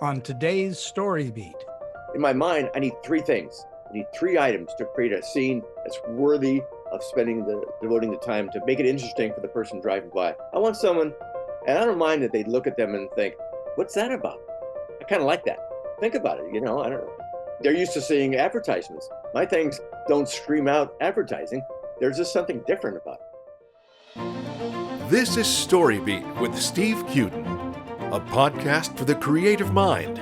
on today's StoryBeat. In my mind, I need three things. I need three items to create a scene that's worthy of devoting the time to make it interesting for the person driving by. I want someone, and I don't mind that they look at them and think, what's that about? I kind of like that. Think about it, I don't know. They're used to seeing advertisements. My things don't scream out advertising. There's just something different about it. This is StoryBeat with Steve Cuden, a podcast for the creative mind.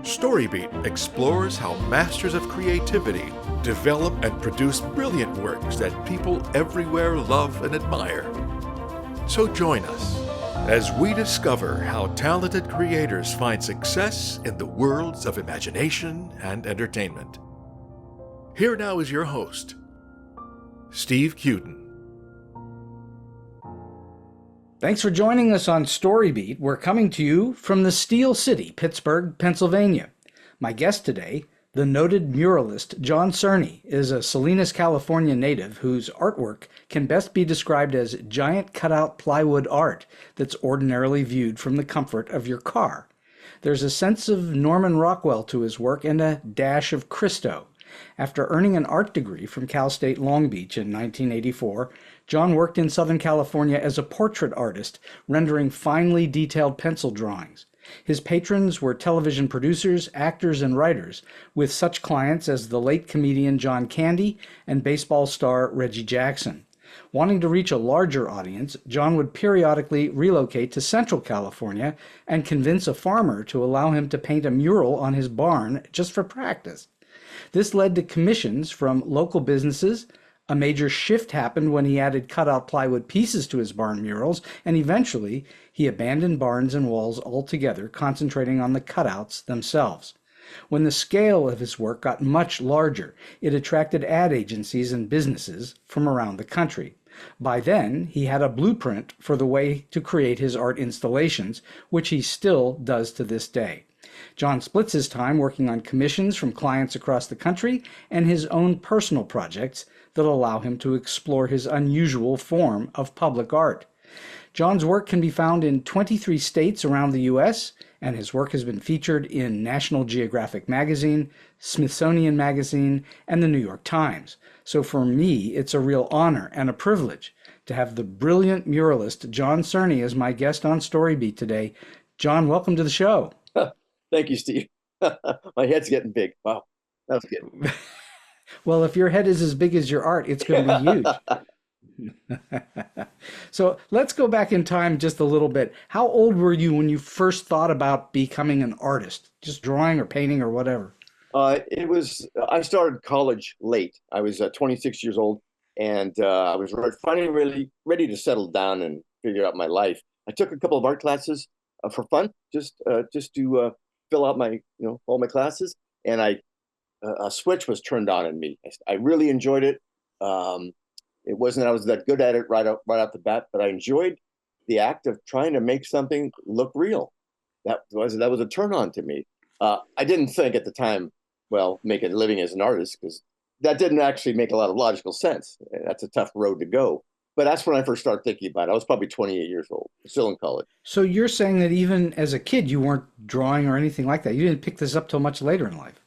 StoryBeat explores how masters of creativity develop and produce brilliant works that people everywhere love and admire. So join us as we discover how talented creators find success in the worlds of imagination and entertainment. Here now is your host, Steve Cuden. Thanks for joining us on StoryBeat. We're coming to you from the Steel City, Pittsburgh, Pennsylvania. My guest today, the noted muralist John Cerney, is a Salinas, California native whose artwork can best be described as giant cutout plywood art that's ordinarily viewed from the comfort of your car. There's a sense of Norman Rockwell to his work and a dash of Christo. After earning an art degree from Cal State Long Beach in 1984, John worked in Southern California as a portrait artist, rendering finely detailed pencil drawings. His patrons were television producers, actors, and writers, with such clients as the late comedian John Candy and baseball star Reggie Jackson. Wanting to reach a larger audience, John would periodically relocate to Central California and convince a farmer to allow him to paint a mural on his barn just for practice. This led to commissions from local businesses. A major shift happened when he added cutout plywood pieces to his barn murals, and eventually he abandoned barns and walls altogether, concentrating on the cutouts themselves. When the scale of his work got much larger, it attracted ad agencies and businesses from around the country. By then, he had a blueprint for the way to create his art installations, which he still does to this day. John splits his time working on commissions from clients across the country and his own personal projects that allow him to explore his unusual form of public art. John's work can be found in 23 states around the U.S., and his work has been featured in National Geographic Magazine, Smithsonian Magazine, and the New York Times. So for me, it's a real honor and a privilege to have the brilliant muralist John Cerney as my guest on StoryBeat today. John, welcome to the show. Thank you, Steve. My head's getting big. Wow, that was good. Well, if your head is as big as your art, it's going to be huge. So let's go back in time just a little bit. How old were you when you first thought about becoming an artist, just drawing or painting or whatever? I started college late. I was 26 years old, and I was finally really ready to settle down and figure out my life. I took a couple of art classes for fun, just to fill out my, all my classes, and a switch was turned on in me. I really enjoyed it. It wasn't that I was that good at it right off the bat, but I enjoyed the act of trying to make something look real. That was a turn on to me. I didn't think at the time, make a living as an artist, because that didn't actually make a lot of logical sense. That's a tough road to go. But that's when I first started thinking about it. I was probably 28 years old, still in college. So you're saying that even as a kid, you weren't drawing or anything like that. You didn't pick this up till much later in life.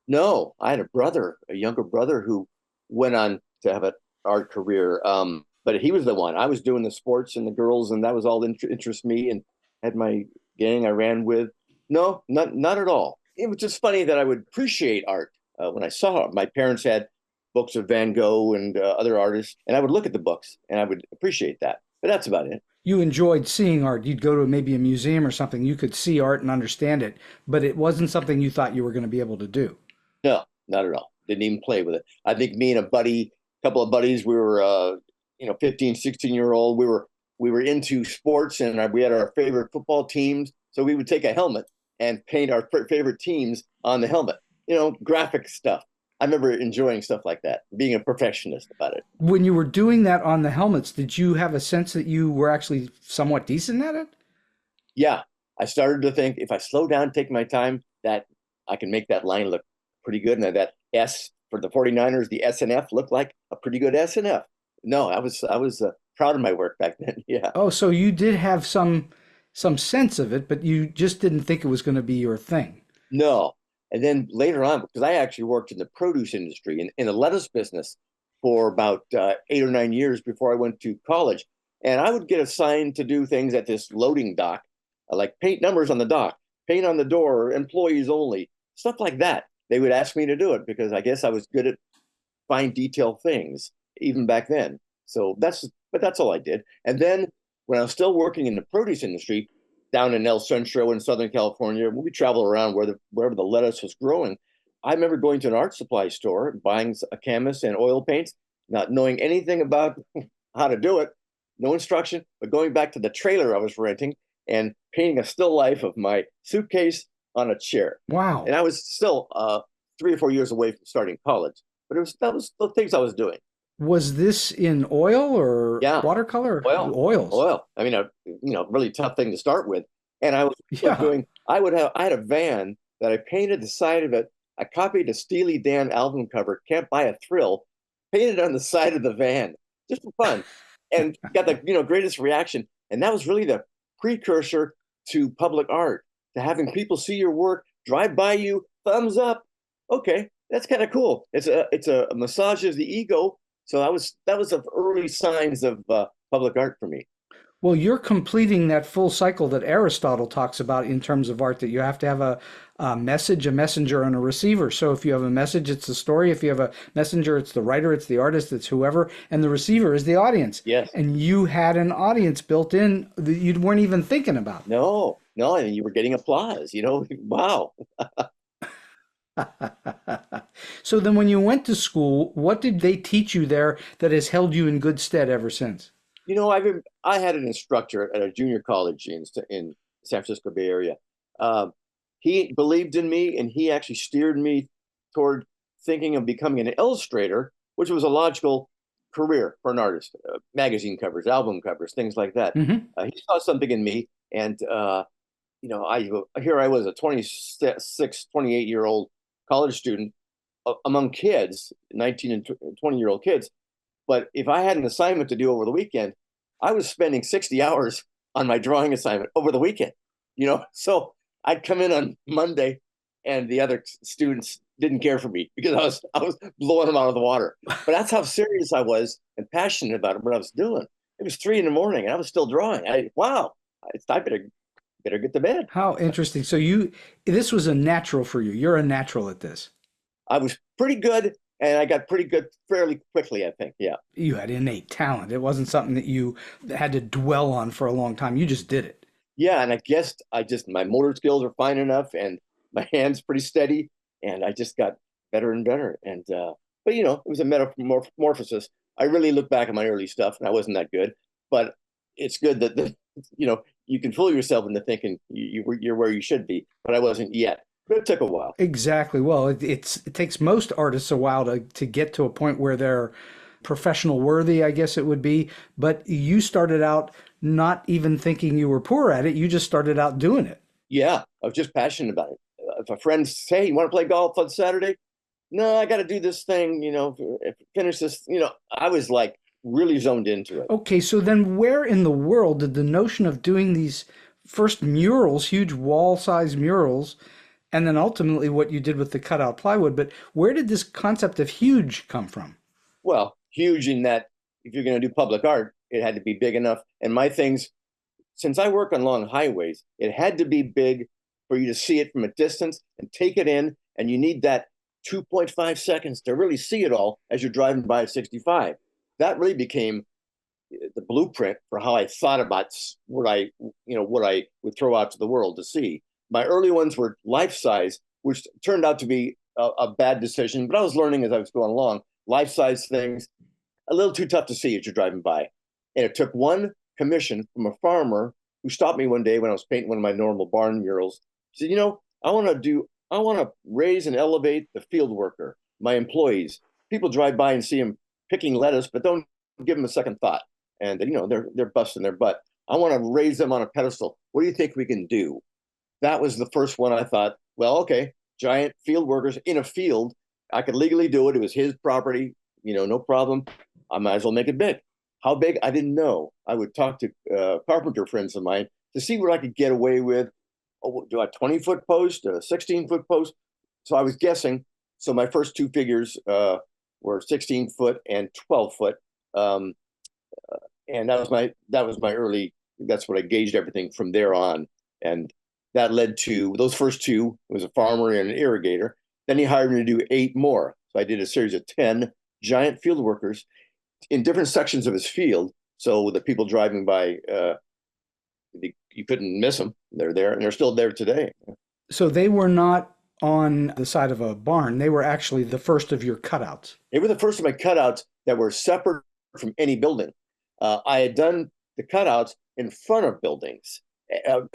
No, I had a younger brother who went on to have an art career. But he was the one. I was doing the sports and the girls, and that was all that interested me, and had my gang I ran with. No, not at all. It was just funny that I would appreciate art when I saw it. My parents had books of Van Gogh and other artists, and I would look at the books and I would appreciate that. But that's about it. You enjoyed seeing art. You'd go to maybe a museum or something. You could see art and understand it, but it wasn't something you thought you were going to be able to do. No, not at all. Didn't even play with it. I think me and a couple of buddies, we were 15, 16-year-old. We were into sports, and we had our favorite football teams. So we would take a helmet and paint our favorite teams on the helmet. Graphic stuff. I remember enjoying stuff like that, being a perfectionist about it. When you were doing that on the helmets, did you have a sense that you were actually somewhat decent at it? Yeah. I started to think, if I slow down, take my time, that I can make that line look pretty good. And that S for the 49ers, the S and F looked like a pretty good S and F. No, I was proud of my work back then. Yeah. Oh, so you did have some some sense of it, but you just didn't think it was going to be your thing. No. And then later on, because I actually worked in the produce industry in the lettuce business for about 8 or 9 years before I went to college. And I would get assigned to do things at this loading dock, like paint numbers on the dock, paint on the door, employees only, stuff like that. They would ask me to do it because I guess I was good at fine detail things even back then. But that's all I did. And then when I was still working in the produce industry down in El Centro in Southern California, we traveled around wherever the lettuce was growing. I remember going to an art supply store, buying a canvas and oil paints, not knowing anything about how to do it, no instruction, but going back to the trailer I was renting and painting a still life of my suitcase on a chair. Wow. And I was still 3 or 4 years away from starting college, but that was the things I was doing. Was this in oil or Yeah, watercolor? oil, Oils. oil. I mean, really tough thing to start with. And I was Yeah. I had a van that I painted the side of it. I copied a Steely Dan album cover, Can't Buy a Thrill, painted on the side of the van just for fun, and got the greatest reaction. And that was really the precursor to public art, to having people see your work, drive by you, thumbs up. Okay, that's kind of cool. It's a massage of the ego. So that was the early signs of public art for me. Well, you're completing that full cycle that Aristotle talks about in terms of art, that you have to have a message, a messenger, and a receiver. So if you have a message, it's the story. If you have a messenger, it's the writer, it's the artist, it's whoever, and the receiver is the audience. Yes. And you had an audience built in that you weren't even thinking about. No, I mean, you were getting applause. Wow. So then when you went to school, what did they teach you there that has held you in good stead ever since? I had an instructor at a junior college in San Francisco Bay Area. He believed in me, and he actually steered me toward thinking of becoming an illustrator, which was a logical career for an artist. Magazine covers, album covers, things like that. Hmm. He saw something in me, and I was a 26, 28-year-old college student among kids, 19 and 20-year-old kids. But if I had an assignment to do over the weekend, I was spending 60 hours on my drawing assignment over the weekend. So I'd come in on Monday, and the other students didn't care for me because I was blowing them out of the water. But that's how serious I was and passionate about what I was doing. It was 3 a.m. and I was still drawing. I better get to bed. How interesting. So this was a natural for you. You're a natural at this. I was pretty good, and I got pretty good fairly quickly, I think. Yeah. You had innate talent. It wasn't something that you had to dwell on for a long time. You just did it. Yeah, and I guess my motor skills are fine enough, and my hands pretty steady, and I just got better and better. And but it was a metamorphosis. I really look back at my early stuff, and I wasn't that good, but it's good that you can fool yourself into thinking you're where you should be, but I wasn't yet. But it took a while. Exactly. Well, it takes most artists a while to get to a point where they're professional worthy, I guess it would be. But you started out not even thinking you were poor at it. You just started out doing it. Yeah, I was just passionate about it. If a friend say, "Hey, you want to play golf on Saturday?" No, I got to do this thing. Finish this. I was like really zoned into it. Okay, so then where in the world did the notion of doing these first murals, huge wall-size murals, and then ultimately what you did with the cutout plywood, but where did this concept of huge come from? Well, huge in that if you're going to do public art, it had to be big enough. And my things, since I work on long highways, it had to be big for you to see it from a distance and take it in. And you need that 2.5 seconds to really see it all as you're driving by at 65. That really became the blueprint for how I thought about what I would throw out to the world to see. My early ones were life size, which turned out to be a bad decision, but I was learning as I was going along. Life size things, a little too tough to see as you're driving by. And it took one commission from a farmer who stopped me one day when I was painting one of my normal barn murals. He said, I want to raise and elevate the field worker, my employees. People drive by and see them picking lettuce, but don't give them a second thought. And they're busting their butt. I want to raise them on a pedestal. What do you think we can do? That was the first one. I thought, well, okay, giant field workers in a field. I could legally do it. It was his property, no problem. I might as well make it big. How big? I didn't know. I would talk to carpenter friends of mine, to see what I could get away with. Oh, do a 20-foot post, a 16-foot post? So I was guessing. So my first two figures were 16-foot and 12-foot. And that was my early, that's what I gauged everything from there on. And that led to those first two. It was a farmer and an irrigator. Then he hired me to do 8 more. So I did a series of 10 giant field workers in different sections of his field. So the people driving by, you couldn't miss them. They're there, and they're still there today. So they were not on the side of a barn. They were actually the first of your cutouts. They were the first of my cutouts that were separate from any building. I had done the cutouts in front of buildings,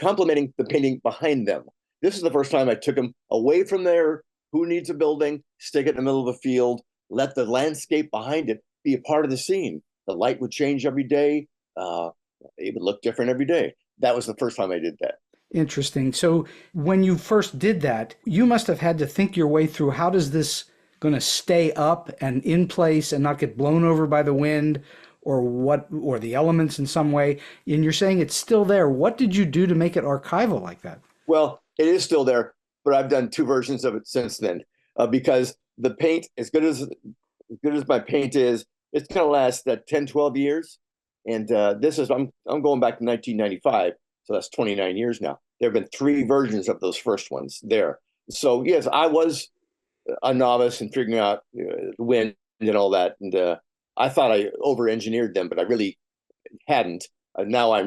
complementing the painting behind them. This is the first time I took them away from there. Who needs a building? Stick it in the middle of the field. Let the landscape behind it be a part of the scene. The light would change every day. It would look different every day. That was the first time I did that. Interesting. So when you first did that, you must have had to think your way through, how does this going to stay up and in place and not get blown over by the wind or the elements in some way? And you're saying it's still there. What did you do to make it archival like that? Well, it is still there, but I've done 2 versions of it since then, because the paint, as good as my paint is, it's going to last 10, 12 years. And I'm going back to 1995. So that's 29 years now. There have been 3 versions of those first ones there. So yes, I was a novice in figuring out the wind and all that. And I thought I over-engineered them, but I really hadn't. Now I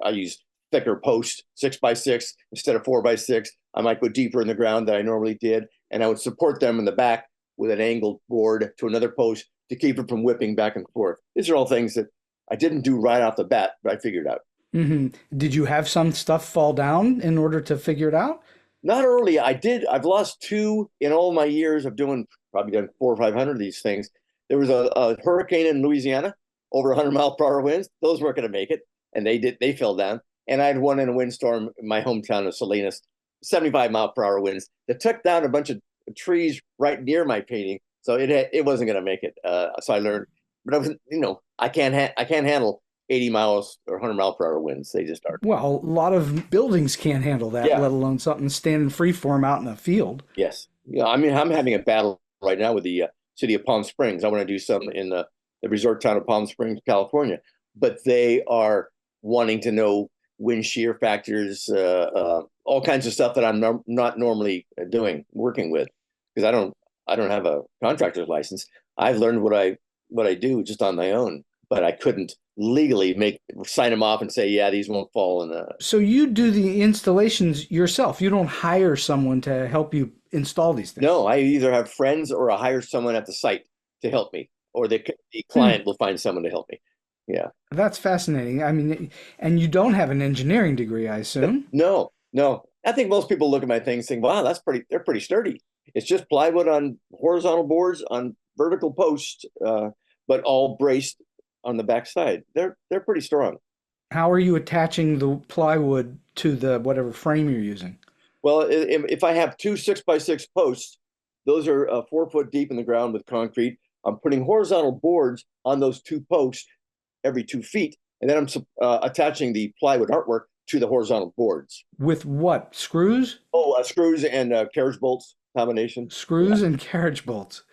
use thicker posts, 6x6 instead of 4x6. I might go deeper in the ground than I normally did. And I would support them in the back with an angled board to another post to keep it from whipping back and forth. These are all things that I didn't do right off the bat, but I figured out. Mm-hmm. Did you have some stuff fall down in order to figure it out? Not early. I did. I've lost 2 in all my years of probably done 400 or 500 of these things. There was a hurricane in Louisiana, over 100-mile-per-hour winds. Those weren't going to make it, and they fell down. And I had one in a windstorm in my hometown of Salinas, 75-mile-per-hour winds that took down a bunch of trees right near my painting. So it wasn't going to make it. So I learned, but I was, I can't handle 80 miles or 100-mile-per-hour winds. They just aren't. Well, a lot of buildings can't handle that, let alone something standing free form out in a field. Yes. Yeah. I mean, I'm having a battle right now with the city of Palm Springs. I want to do something in the resort town of Palm Springs, California, but they are wanting to know wind shear factors, all kinds of stuff that I'm not normally working with, because I don't have a contractor's license. I've learned what I do just on my own, but I couldn't legally sign them off and say, yeah, these won't fall in the. So you do the installations yourself. You don't hire someone to help you install these things. No, I either have friends or I hire someone at the site to help me, or the client will find someone to help me. Yeah. That's fascinating. I mean, and you don't have an engineering degree, I assume? No. I think most people look at my things and think, wow, they're pretty sturdy. It's just plywood on horizontal boards on vertical posts, but all braced on the back side. They're pretty strong. How are you attaching the plywood to the whatever frame you're using? Well, if I have 2 6x6 posts, those are 4 foot deep in the ground with concrete. I'm putting horizontal boards on those 2 posts every 2 feet, and then I'm attaching the plywood artwork to the horizontal boards. With what? Screws? Oh, screws and carriage bolts combination. Screws and carriage bolts.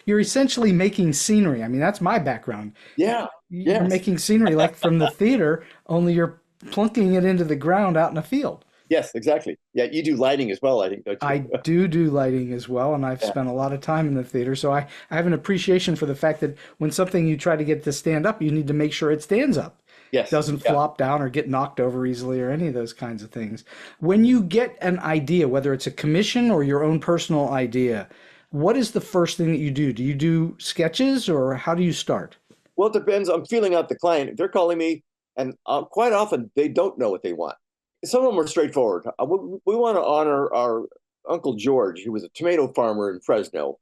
You're essentially making scenery. I mean, that's my background. Yeah. You're making scenery like from the theater, only you're plunking it into the ground out in a field. Yes, exactly. Yeah, you do lighting as well, I think, don't you? I do lighting as well, and I've spent a lot of time in the theater, so I have an appreciation for the fact that when something you try to get to stand up, you need to make sure it stands up. Yes. Doesn't flop down or get knocked over easily or any of those kinds of things. When you get an idea, whether it's a commission or your own personal idea, what is the first thing that you do? Do you do sketches, or how do you start? Well, it depends. I'm feeling out the client. If they're calling me, and quite often they don't know what they want. Some of them are straightforward. We want to honor our Uncle George, who was a tomato farmer in Fresno.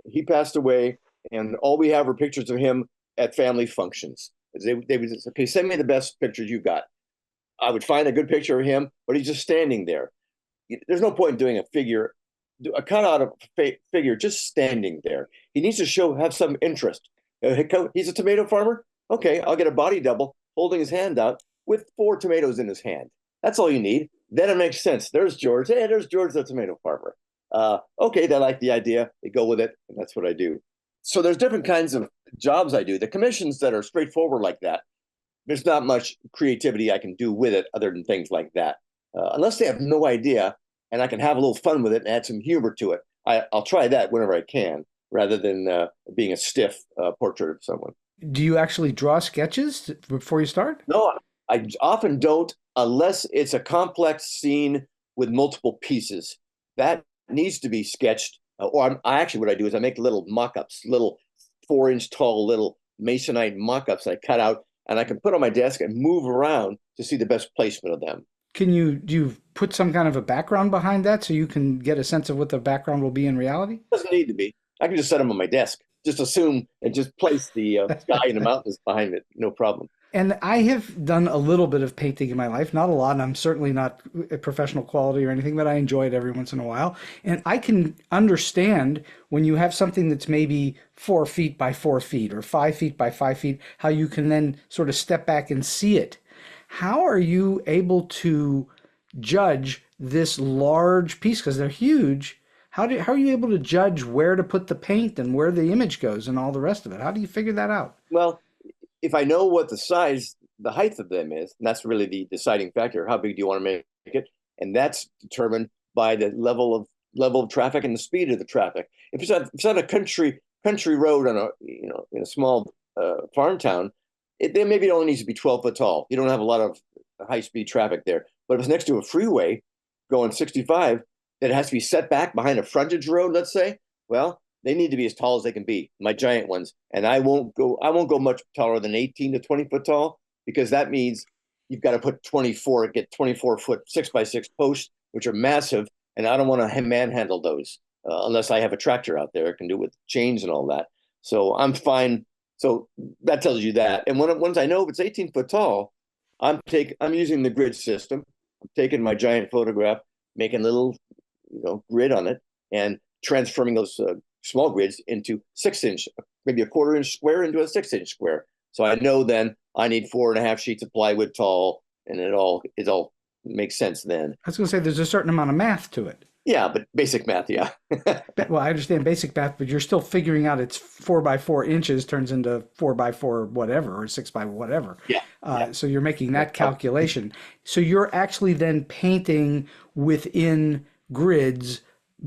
He passed away, and all we have are pictures of him at family functions. They would say, okay, send me the best pictures you got. I would find a good picture of him, but he's just standing there. There's no point in doing a cutout of a figure just standing there. He needs to have some interest. He's a tomato farmer. Okay, I'll get a body double holding his hand out with 4 tomatoes in his hand. That's all you need. Then it makes sense. There's George. Hey, there's George, the tomato farmer. Okay, they like the idea. They go with it, and that's what I do. So there's different kinds of jobs I do. The commissions that are straightforward like that, there's not much creativity I can do with it other than things like that. Unless they have no idea, and I can have a little fun with it and add some humor to it. I'll try that whenever I can, rather than being a stiff portrait of someone. Do you actually draw sketches before you start? No, I often don't, unless it's a complex scene with multiple pieces. That needs to be sketched. I actually, what I do is I make little mock-ups, little 4-inch tall little masonite mock-ups I cut out, and I can put on my desk and move around to see the best placement of them. Do you put some kind of a background behind that so you can get a sense of what the background will be in reality? Doesn't need to be. I can just set them on my desk. Just assume and just place the sky and the mountains behind it. No problem. And I have done a little bit of painting in my life, not a lot, and I'm certainly not a professional quality or anything, but I enjoy it every once in a while. And I can understand when you have something that's maybe 4 feet by 4 feet or 5 feet by 5 feet, how you can then sort of step back and see it. How are you able to judge this large piece? Because they're huge. How are you able to judge where to put the paint and where the image goes and all the rest of it? How do you figure that out? Well, if I know what the height of them is, and that's really the deciding factor, how big do you want to make it? And that's determined by the level of traffic and the speed of the traffic. If it's on a country road on in a small farm town, then maybe it only needs to be 12 foot tall. You don't have a lot of high speed traffic there. But if it's next to a freeway going 65, that it has to be set back behind a frontage road, let's say, well, they need to be as tall as they can be, my giant ones. And I won't go much taller than 18 to 20 foot tall, because that means you've got to get 24 foot 6x6 posts, which are massive. And I don't want to manhandle those unless I have a tractor out there. I can do it with chains and all that. So I'm fine. So that tells you that. And once I know if it's 18 foot tall, I'm using the grid system. I'm taking my giant photograph, making a little grid on it, and transforming those small grids into 6-inch, maybe a 1/4-inch square into a 6-inch square. So I know then I need 4.5 sheets of plywood tall, and it all makes sense then. I was going to say there's a certain amount of math to it. Yeah, but basic math, yeah. Well, I understand basic math, but you're still figuring out it's 4 by 4 inches turns into 4 by 4 whatever, or 6 by whatever. Yeah. So you're making that calculation. So you're actually then painting within grids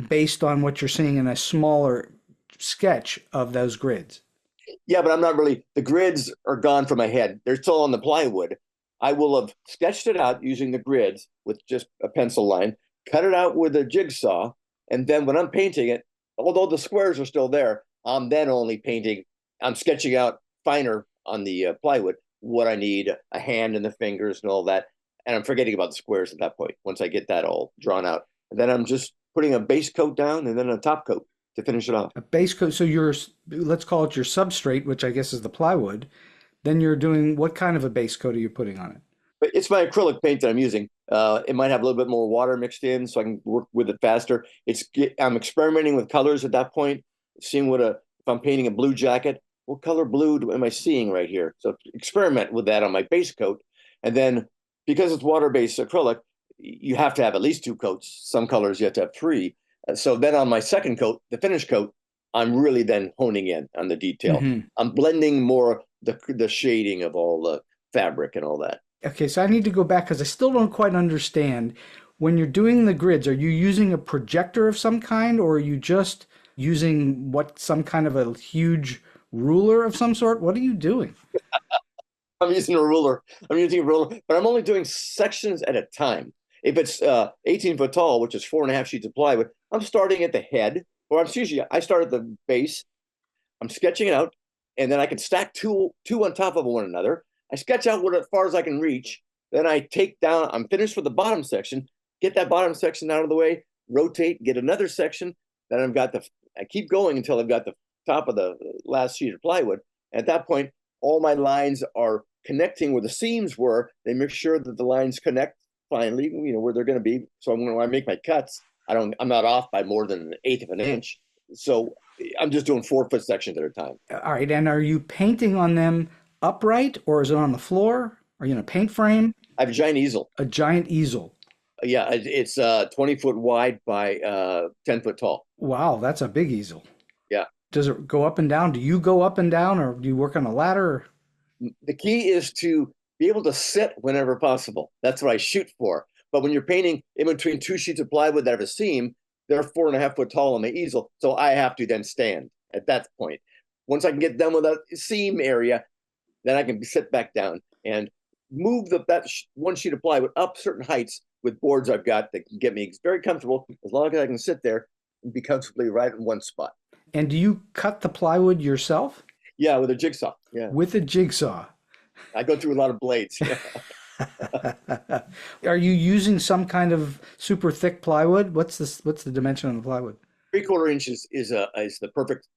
based on what you're seeing in a smaller sketch of those grids. Yeah, but I'm not really, the grids are gone from my head. They're still on the plywood. I will have sketched it out using the grids with just a pencil line, cut it out with a jigsaw, and then when I'm painting it, although the squares are still there, I'm then only painting, I'm sketching out finer on the plywood what I need, a hand and the fingers and all that, and I'm forgetting about the squares at that point once I get that all drawn out. And then I'm just putting a base coat down and then a top coat to finish it off. A base coat, so let's call it your substrate, which I guess is the plywood. Then you're doing, what kind of a base coat are you putting on it? But it's my acrylic paint that I'm using. It might have a little bit more water mixed in so I can work with it faster. I'm experimenting with colors at that point, seeing if I'm painting a blue jacket, what color blue am I seeing right here? So experiment with that on my base coat. And then because it's water-based acrylic, you have to have at least 2 coats. Some colors you have to have 3. So then on my second coat, the finish coat, I'm really then honing in on the detail. Mm-hmm. I'm blending more the shading of all the fabric and all that. Okay, so I need to go back because I still don't quite understand. When you're doing the grids, are you using a projector of some kind, or are you just using some kind of a huge ruler of some sort? What are you doing? I'm using a ruler, but I'm only doing sections at a time. If it's 18 foot tall, which is 4.5 sheets of plywood, I'm starting at the head, or I start at the base. I'm sketching it out, and then I can stack two on top of one another. I sketch out as far as I can reach. Then I take down, I'm finished with the bottom section, get that bottom section out of the way, rotate, get another section. Then I keep going until I've got the top of the last sheet of plywood. At that point, all my lines are connecting where the seams were. They make sure that the lines connect finally, where they're going to be. So when I make my cuts, I'm not off by more than 1/8 of an inch. So I'm just doing 4-foot sections at a time. All right. And are you painting on them upright, or is it on the floor? Are you in a paint frame? I have a giant easel. A giant easel. Yeah, it's 20 foot wide by 10 foot tall. Wow, that's a big easel. Yeah. Does it go up and down? Do you go up and down, or do you work on a ladder? The key is to be able to sit whenever possible. That's what I shoot for. But when you're painting in between two sheets of plywood that have a seam, they're 4.5 foot tall on the easel. So I have to then stand at that point. Once I can get done with that seam area, then I can sit back down and move that one sheet of plywood up certain heights with boards I've got that can get me very comfortable as long as I can sit there and be comfortably right in one spot. And do you cut the plywood yourself? Yeah, with a jigsaw. Yeah. With a jigsaw. I go through a lot of blades. Yeah. Are you using some kind of super thick plywood? What's the dimension of the plywood? 3/4 inches is the perfect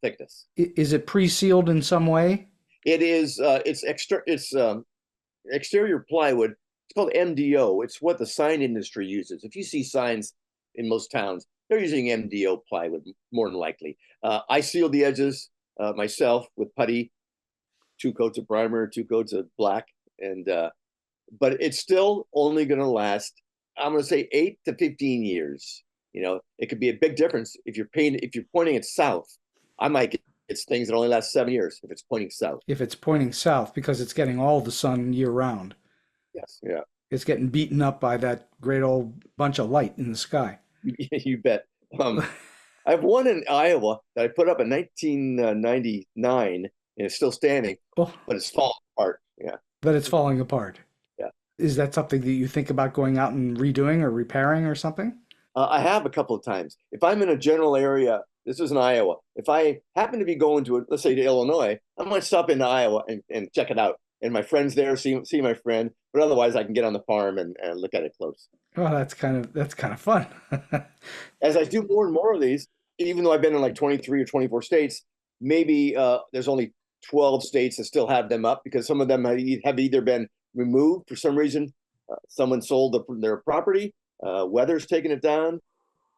thickness. Is it pre-sealed in some way? It is. It's exterior plywood. It's called MDO. It's what the sign industry uses. If you see signs in most towns, they're using MDO plywood more than likely. I seal the edges myself with putty, 2 coats of primer, 2 coats of black, and but it's still only going to last, I'm going to say 8 to 15 years. You know, it could be a big difference if you're pointing it south. I might get things that only last 7 years if it's pointing south. If it's pointing south, because it's getting all the sun year round. Yes, yeah. It's getting beaten up by that great old bunch of light in the sky. You bet. I have one in Iowa that I put up in 1999, and it's still standing, but it's falling apart. Yeah. But it's falling apart. Yeah. Is that something that you think about going out and redoing or repairing or something? I have a couple of times. If I'm in a general area, this is in Iowa. If I happen to be going to, let's say, to Illinois, I might stop into Iowa and check it out. And my friend's there, see my friend. But otherwise, I can get on the farm and look at it close. Oh, that's kind of fun. As I do more and more of these, even though I've been in like 23 or 24 states, maybe there's only 12 states that still have them up, because some of them have either been removed for some reason, someone sold their property, weather's taken it down,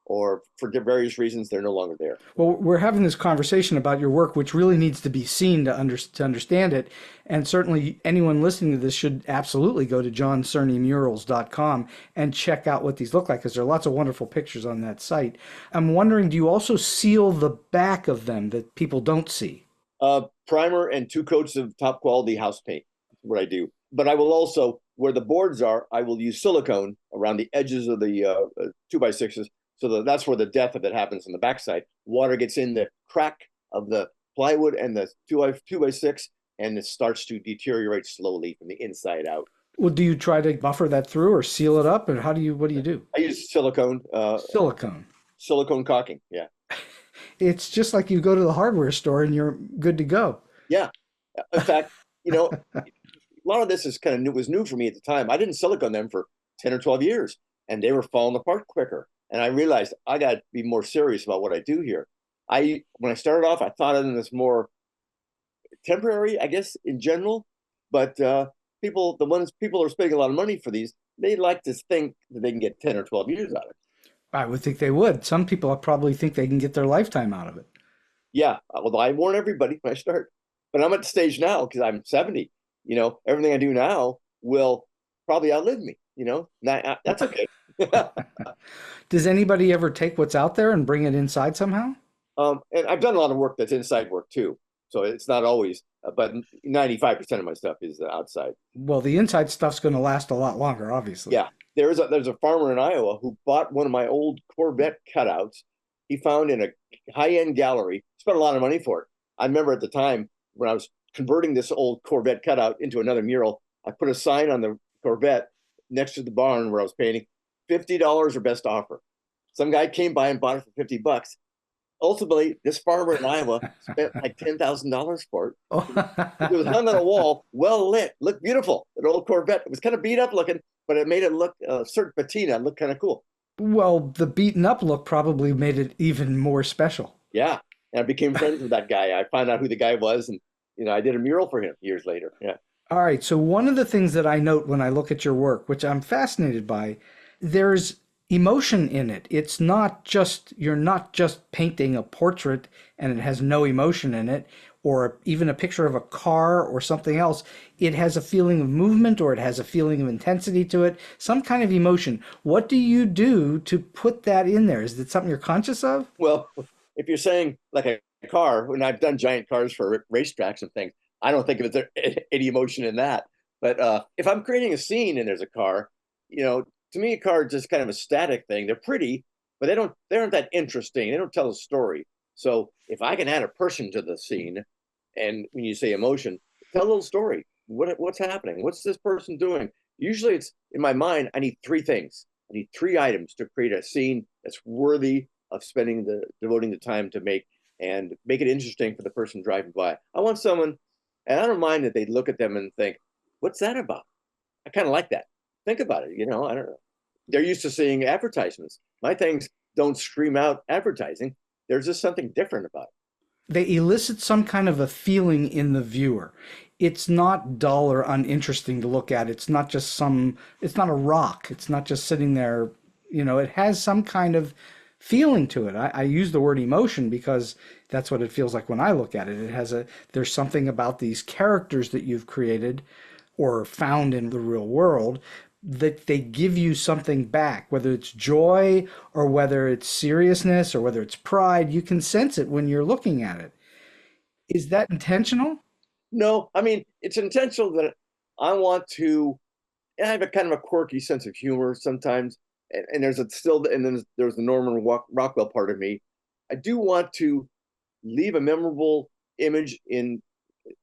or for various reasons they're no longer there. Well, we're having this conversation about your work, which really needs to be seen to understand it. And certainly anyone listening to this should absolutely go to johncerney.murals.com and check out what these look like, because there are lots of wonderful pictures on that site. I'm wondering, do you also seal the back of them that people don't see? Primer and 2 coats of top quality house paint is what I do. But I will also, where the boards are, I will use silicone around the edges of the 2x6s. So that's where the death of it happens on the backside. Water gets in the crack of the plywood and the 2x6, and it starts to deteriorate slowly from the inside out. Well, do you try to buffer that through or seal it up, or what do you do? I use silicone. Silicone caulking, yeah. It's just like you go to the hardware store and you're good to go. Yeah. In fact, a lot of this is kind of new, was new for me at the time. I didn't silicone them for 10 or 12 years, and they were falling apart quicker. And I realized I got to be more serious about what I do here. When I started off, I thought of them as more temporary, I guess, in general. But people are spending a lot of money for these, they like to think that they can get 10 or 12 years out of it. I would think they would. Some people probably think they can get their lifetime out of it. Yeah, although I warn everybody when I start. But I'm at the stage now, because I'm 70. Everything I do now will probably outlive me. That's okay. Does anybody ever take what's out there and bring it inside somehow? And I've done a lot of work that's inside work too. So it's not always, but 95% of my stuff is outside. Well, the inside stuff's going to last a lot longer, obviously. Yeah. There's a farmer in Iowa who bought one of my old Corvette cutouts. He found in a high-end gallery, spent a lot of money for it. I remember at the time when I was converting this old Corvette cutout into another mural, I put a sign on the Corvette next to the barn where I was painting, $50 or best offer. Some guy came by and bought it for $50. Ultimately, this farmer in Iowa spent like $10,000 for it. It was hung on a wall, well lit, looked beautiful. An old Corvette. It was kind of beat up looking, but it made it look certain patina, look kind of cool. Well, the beaten up look probably made it even more special. Yeah, and I became friends with that guy. I found out who the guy was, and I did a mural for him years later. Yeah. All right. So one of the things that I note when I look at your work, which I'm fascinated by, there's emotion in it. You're not just painting a portrait and it has no emotion in it. or even a picture of a car or something else, it has a feeling of movement or it has a feeling of intensity to it, some kind of emotion. What do you do to put that in there? Is it something you're conscious of? Well, if you're saying like a car, when I've done giant cars for racetracks and things, I don't think of there any emotion in that. But if I'm creating a scene and there's a car, to me, a car is just kind of a static thing. They're pretty, but they aren't that interesting. They don't tell a story. So if I can add a person to the scene, and when you say emotion, tell a little story. What's happening? What's this person doing? Usually, it's in my mind. I need three things. I need three items to create a scene that's worthy of devoting the time to make and make it interesting for the person driving by. I want someone, and I don't mind that they look at them and think, "What's that about?" I kind of like that. Think about it. I don't know. They're used to seeing advertisements. My things don't scream out advertising. There's just something different about it. They elicit some kind of a feeling in the viewer. It's not dull or uninteresting to look at. It's not it's not a rock. It's not just sitting there. It has some kind of feeling to it. I use the word emotion because that's what it feels like when I look at it. There's something about these characters that you've created or found in the real world that they give you something back, whether it's joy or whether it's seriousness or whether it's pride. You can sense it when you're looking at it. Is that intentional? No, I mean, it's intentional that I want to, and I have a kind of a quirky sense of humor sometimes. And there's then there's the Norman Rockwell part of me. I do want to leave a memorable image in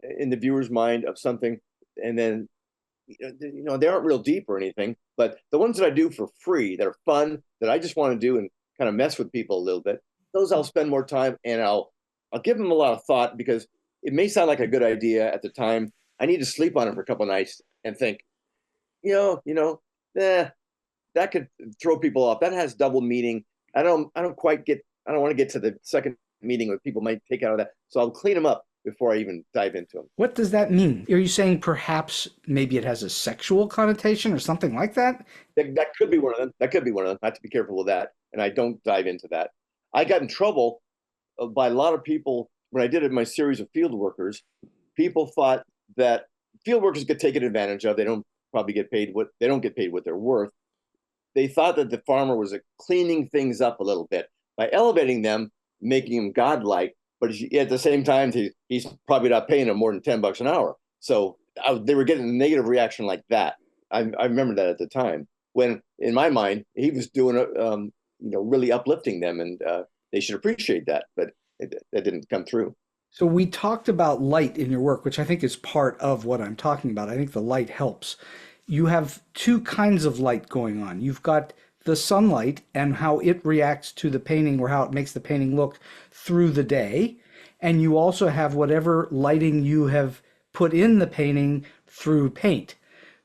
the viewer's mind of something, and then they aren't real deep or anything, but the ones that I do for free that are fun that I just want to do and kind of mess with people a little bit, those I'll spend more time and I'll give them a lot of thought because it may sound like a good idea at the time. I need to sleep on it for a couple of nights and think, that could throw people off. That has double meaning. I don't want to get to the second meaning what people might take out of that. So I'll clean them up before I even dive into them. What does that mean? Are you saying perhaps maybe it has a sexual connotation or something like that? That could be one of them. That could be one of them. I have to be careful with that. And I don't dive into that. I got in trouble by a lot of people when I did it in my series of field workers. People thought that field workers get taken advantage of. They don't get paid what they're worth. They thought that the farmer was cleaning things up a little bit by elevating them, making them godlike. But at the same time, he's probably not paying them more than $10 an hour. So they were getting a negative reaction like that. I remember that at the time when, in my mind, he was doing really uplifting them, and they should appreciate that. But that didn't come through. So we talked about light in your work, which I think is part of what I'm talking about. I think the light helps. You have two kinds of light going on. You've got the sunlight and how it reacts to the painting or how it makes the painting look through the day. And you also have whatever lighting you have put in the painting through paint,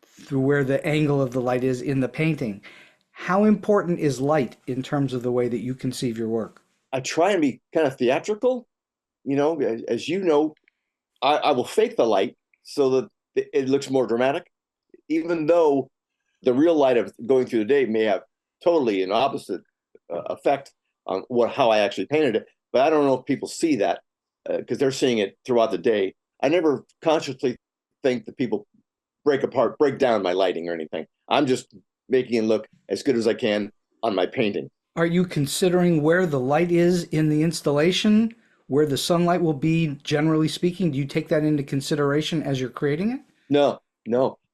through where the angle of the light is in the painting. How important is light in terms of the way that you conceive your work? I try and be kind of theatrical. As you know, I will fake the light so that it looks more dramatic, even though the real light of going through the day may have totally an opposite effect on how I actually painted it. But I don't know if people see that because they're seeing it throughout the day. I never consciously think that people break down my lighting or anything. I'm just making it look as good as I can on my painting. Are you considering where the light is in the installation, where the sunlight will be, generally speaking? Do you take that into consideration as you're creating it? No.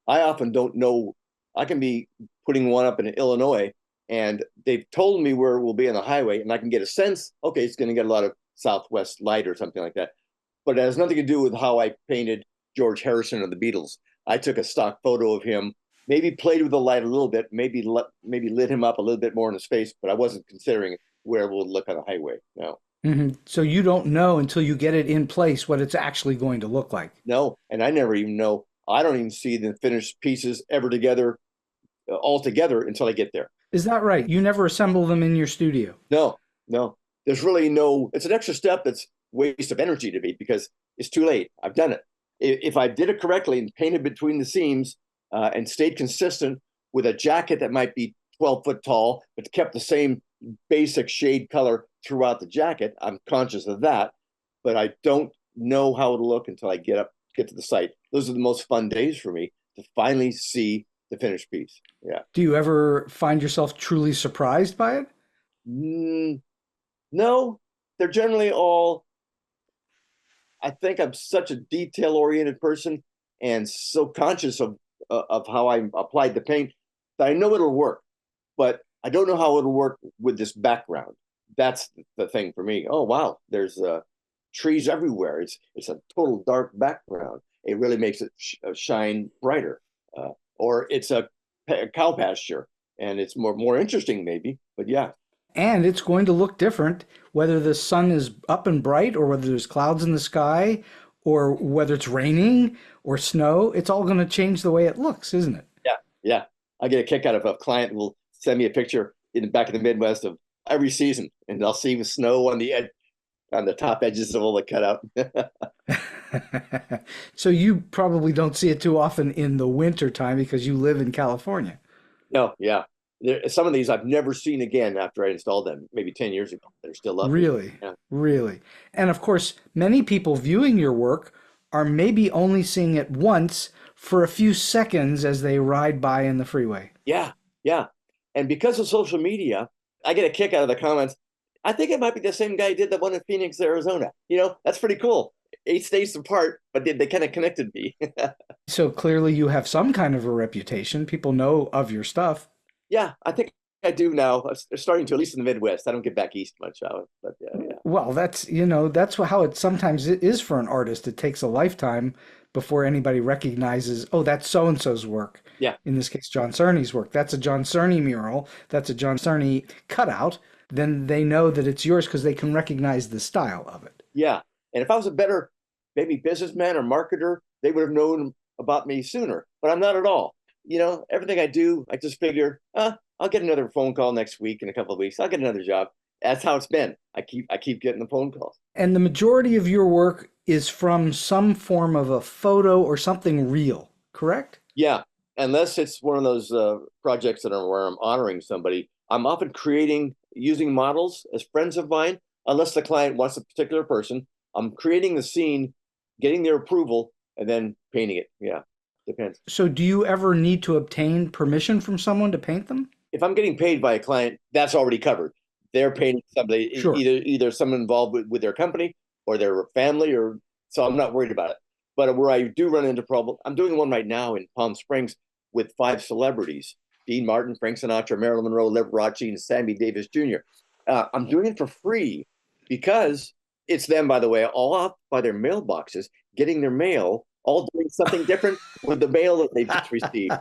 I often don't know. I can be putting one up in Illinois, and they've told me where it will be on the highway, and I can get a sense, okay, it's going to get a lot of southwest light or something like that. But it has nothing to do with how I painted George Harrison of the Beatles. I took a stock photo of him, maybe played with the light a little bit, maybe lit him up a little bit more in his face, but I wasn't considering where it will look on the highway. No. Mm-hmm. So you don't know until you get it in place what it's actually going to look like. No, and I never even know. I don't even see the finished pieces ever together, all together until I get there. Is that right? You never assemble them in your studio? No. There's really it's an extra step that's waste of energy to me because it's too late. I've done it. If I did it correctly and painted between the seams and stayed consistent with a jacket that might be 12 foot tall, but kept the same basic shade color throughout the jacket, I'm conscious of that. But I don't know how it'll look until I get to the site. Those are the most fun days for me, to finally see the finished piece. Yeah. Do you ever find yourself truly surprised by it? Mm, no, they're generally all, I think I'm such a detail-oriented person and so conscious of how I applied the paint that I know it'll work, but I don't know how it'll work with this background. That's the thing for me. Oh wow, there's trees everywhere. It's a total dark background. It really makes it shine brighter. Or it's a cow pasture, and it's more interesting maybe. But yeah, And it's going to look different whether the sun is up and bright or whether there's clouds in the sky or whether it's raining or snow. It's all going to change the way it looks, isn't it? yeah, yeah. I get a kick out of a client who will send me a picture in the back of the Midwest of every season, and I'll see the snow on the top edges of all the cutout. So you probably don't see it too often in the winter time because you live in California. No, yeah. Some of these I've never seen again after I installed them, maybe 10 years ago. They're still up. Really, Yeah. really. And of course, many people viewing your work are maybe only seeing it once for a few seconds as they ride by in the freeway. Yeah, yeah. And because of social media, I get a kick out of the comments. I think it might be the same guy who did the one in Phoenix, Arizona. That's pretty cool. 8 states apart, but they kind of connected me. So clearly you have some kind of a reputation. People know of your stuff. Yeah, I think I do now. I'm starting to, at least in the Midwest. I don't get back east much, but yeah. Well, that's how it sometimes is for an artist. It takes a lifetime before anybody recognizes, oh, that's so-and-so's work. Yeah. In this case, John Cerney's work. That's a John Cerney mural. That's a John Cerney cutout. Then they know that it's yours because they can recognize the style of it. Yeah. And if I was a better maybe businessman or marketer, they would have known about me sooner. But I'm not at all. Everything I do, I just figure, I'll get another phone call next week, in a couple of weeks. I'll get another job. That's how it's been. I keep getting the phone calls. And the majority of your work is from some form of a photo or something real, correct? Yeah. Unless it's one of those projects where I'm honoring somebody, I'm often using models as friends of mine, unless the client wants a particular person. I'm creating the scene, getting their approval, and then painting it. Yeah, depends. So do you ever need to obtain permission from someone to paint them? If I'm getting paid by a client, that's already covered. They're painting somebody, Sure. either someone involved with their company or their family, so I'm not worried about it. But where I do run into trouble, I'm doing one right now in Palm Springs with 5 celebrities: Dean Martin, Frank Sinatra, Marilyn Monroe, Liberace, and Sammy Davis Jr. I'm doing it for free because it's them, by the way, all up by their mailboxes, getting their mail, all doing something different with the mail that they just received.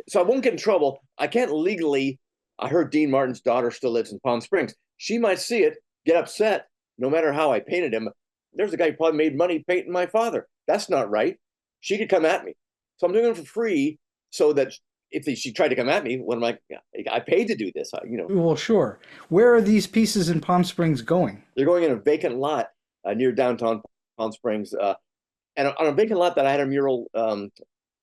So I won't get in trouble. I can't legally. I heard Dean Martin's daughter still lives in Palm Springs. She might see it, get upset, no matter how I painted him. There's a guy who probably made money painting my father. That's not right. She could come at me. So I'm doing it for free so that if she tried to come at me, when I'm like, I paid to do this, Well, sure. Where are these pieces in Palm Springs going? They're going in a vacant lot near downtown Palm Springs. And on a vacant lot that I had a mural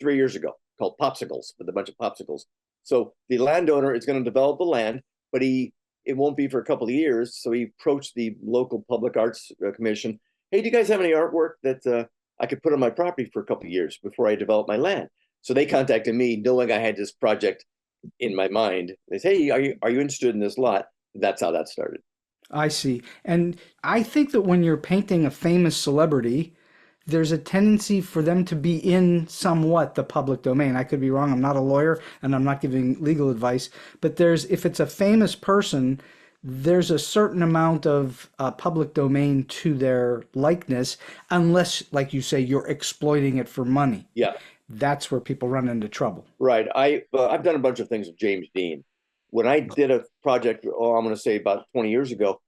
3 years ago called Popsicles, with a bunch of popsicles. So the landowner is going to develop the land, but it won't be for a couple of years. So he approached the local public arts commission. Hey, do you guys have any artwork that I could put on my property for a couple of years before I develop my land? So they contacted me knowing I had this project in my mind. They say, hey, are you interested in this lot? That's how that started. I see. And I think that when you're painting a famous celebrity, there's a tendency for them to be in somewhat the public domain. I could be wrong. I'm not a lawyer and I'm not giving legal advice, but if it's a famous person, there's a certain amount of public domain to their likeness, unless, like you say, you're exploiting it for money. Yeah. That's where people run into trouble. Right. I've done a bunch of things with James Dean. When I did a project, I'm going to say about 20 years ago,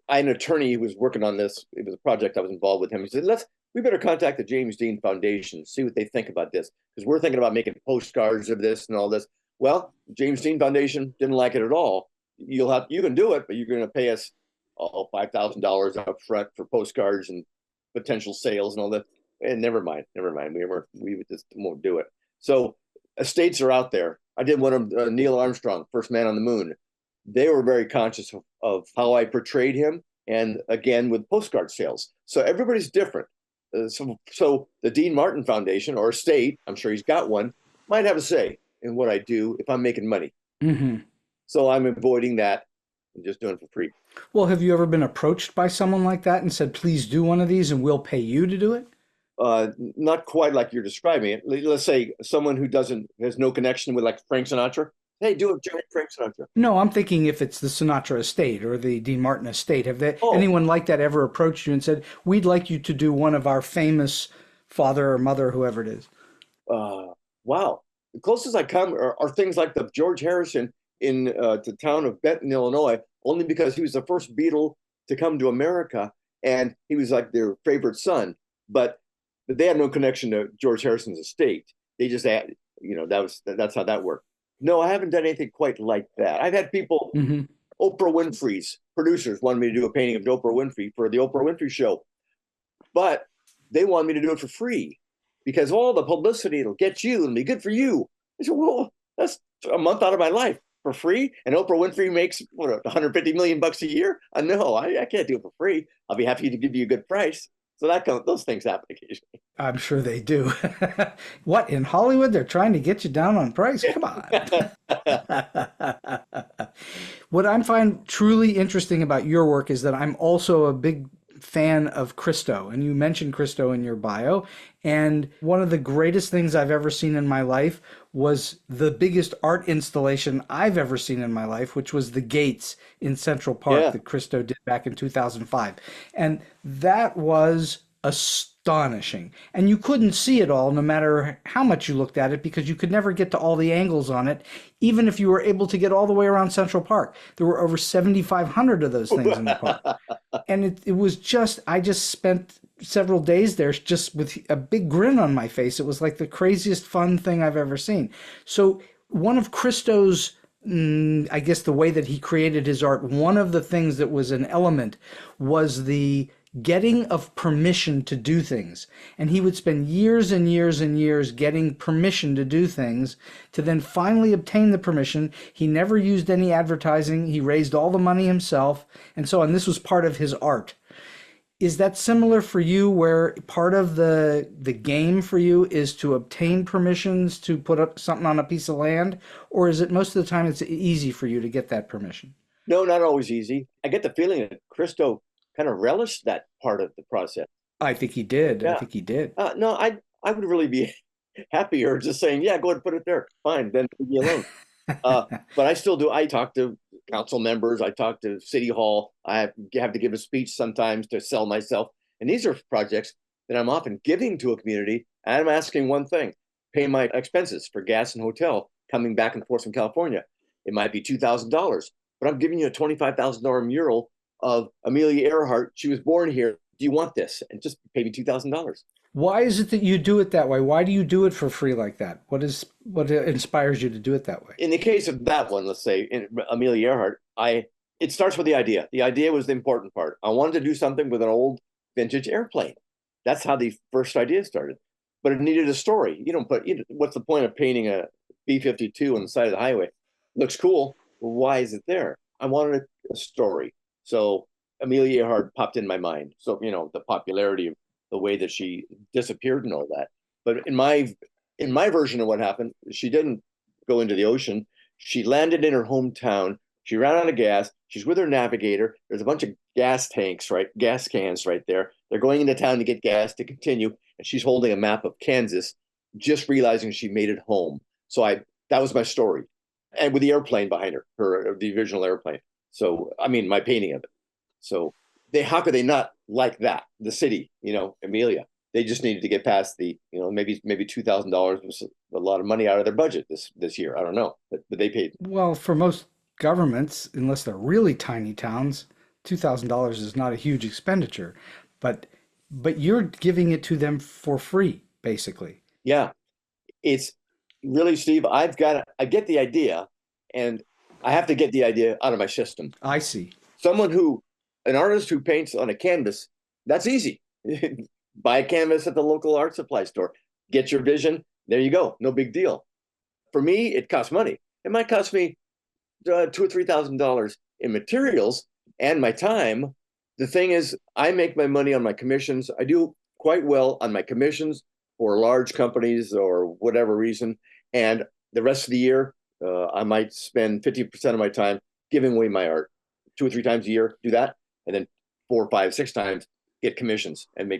I had an attorney who was working on this. It was a project I was involved with him. He said, we better contact the James Dean Foundation, see what they think about this, because we're thinking about making postcards of this and all this. Well, James Dean Foundation didn't like it at all. You can do it, but you're going to pay us $5,000 up front for postcards and potential sales and all that. And never mind. We just won't do it. So estates are out there. I did one of Neil Armstrong, first man on the moon. They were very conscious of how I portrayed him. and again with postcard sales. So everybody's different. So the Dean Martin Foundation or estate, I'm sure he's got one, might have a say in what I do if I'm making money. Mm-hmm. So I'm avoiding that and just doing it for free. Well, have you ever been approached by someone like that and said, please do one of these and we'll pay you to do it? Not quite like you're describing it. Let's say someone who has no connection with like Frank Sinatra. Hey, do a giant Frank Sinatra. No, I'm thinking if it's the Sinatra estate or the Dean Martin estate. Have Oh. anyone like that ever approached you and said, we'd like you to do one of our famous father or mother, whoever it is? Wow. The closest I come are things like the George Harrison in the town of Benton, Illinois, only because he was the first Beatle to come to America, and he was like their favorite son. But they had no connection to George Harrison's estate. They just had, that's how that worked. No, I haven't done anything quite like that. I've had people, Mm-hmm. Oprah Winfrey's producers wanted me to do a painting of Oprah Winfrey for the Oprah Winfrey show, but they wanted me to do it for free because all the publicity it'll get you and be good for you. I said, well, that's a month out of my life for free, and Oprah Winfrey makes what, 150 million bucks a year. No, I can't do it for free. I'll be happy to give you a good price. So those things happen occasionally. I'm sure they do. What, in Hollywood, they're trying to get you down on price? Come on. What I find truly interesting about your work is that I'm also a big fan of Christo, and you mentioned Christo in your bio. And one of the greatest things I've ever seen in my life was the biggest art installation I've ever seen in my life, which was the gates in Central Park that Christo did back in 2005. And that was astonishing. And you couldn't see it all no matter how much you looked at it because you could never get to all the angles on it, even if you were able to get all the way around Central Park. There were over 7,500 of those things in the park. And it was just, I just spent several days there just with a big grin on my face. It was like the craziest fun thing I've ever seen. So one of Christo's, I guess the way that he created his art, one of the things that was an element was the getting of permission to do things. And he would spend years and years and years getting permission to do things to then finally obtain the permission. He never used any advertising. He raised all the money himself and so on. This was part of his art. Is that similar for you where part of the game for you is to obtain permissions to put up something on a piece of land? Or is it most of the time it's easy for you to get that permission? No, not always easy. I get the feeling that Christo kind of relished that part of the process. I think he did. Yeah. I think he did. No, I would really be happier just saying, yeah, go ahead and put it there. Fine, then leave me alone. But I still do. I talk to council members. I talk to City Hall. I have to give a speech sometimes to sell myself. And these are projects that I'm often giving to a community. And I'm asking one thing, pay my expenses for gas and hotel coming back and forth from California. It might be $2,000, but I'm giving you a $25,000 mural of Amelia Earhart. She was born here. Do you want this? And just pay me $2,000. Why is it that you do it that way? Why do you do it for free like that? What inspires you to do it that way? In the case of that one, let's say in Amelia Earhart, it starts with the idea. The idea was the important part. I wanted to do something with an old vintage airplane. That's how the first idea started. But it needed a story. What's the point of painting a B-52 on the side of the highway? Looks cool. Well, why is it there? I wanted a story. So Amelia Earhart popped in my mind. So, the popularity of the way that she disappeared and all that. But in my version of what happened, she didn't go into the ocean. She landed in her hometown. She ran out of gas. She's with her navigator. There's a bunch of gas cans right there. They're going into town to get gas to continue. And she's holding a map of Kansas, just realizing she made it home. So that was my story. And with the airplane behind her, the original airplane. So, my painting of it. So how could they not like that? The city, Amelia, they just needed to get past the, maybe $2,000 was a lot of money out of their budget this year. I don't know, but they paid. Well, for most governments, unless they're really tiny towns, $2,000 is not a huge expenditure, but you're giving it to them for free, basically. Yeah, it's really, Steve, I get the idea, and I have to get the idea out of my system. I see. An artist who paints on a canvas, that's easy. Buy a canvas at the local art supply store. Get your vision. There you go. No big deal. For me, it costs money. It might cost me $2,000 or $3,000 in materials and my time, The thing is, I make my money on my commissions. I do quite well on my commissions for large companies or whatever reason. And the rest of the year, I might spend 50% of my time giving away my art 2 or 3 times a year, do that. And then 4, 5, 6 times get commissions and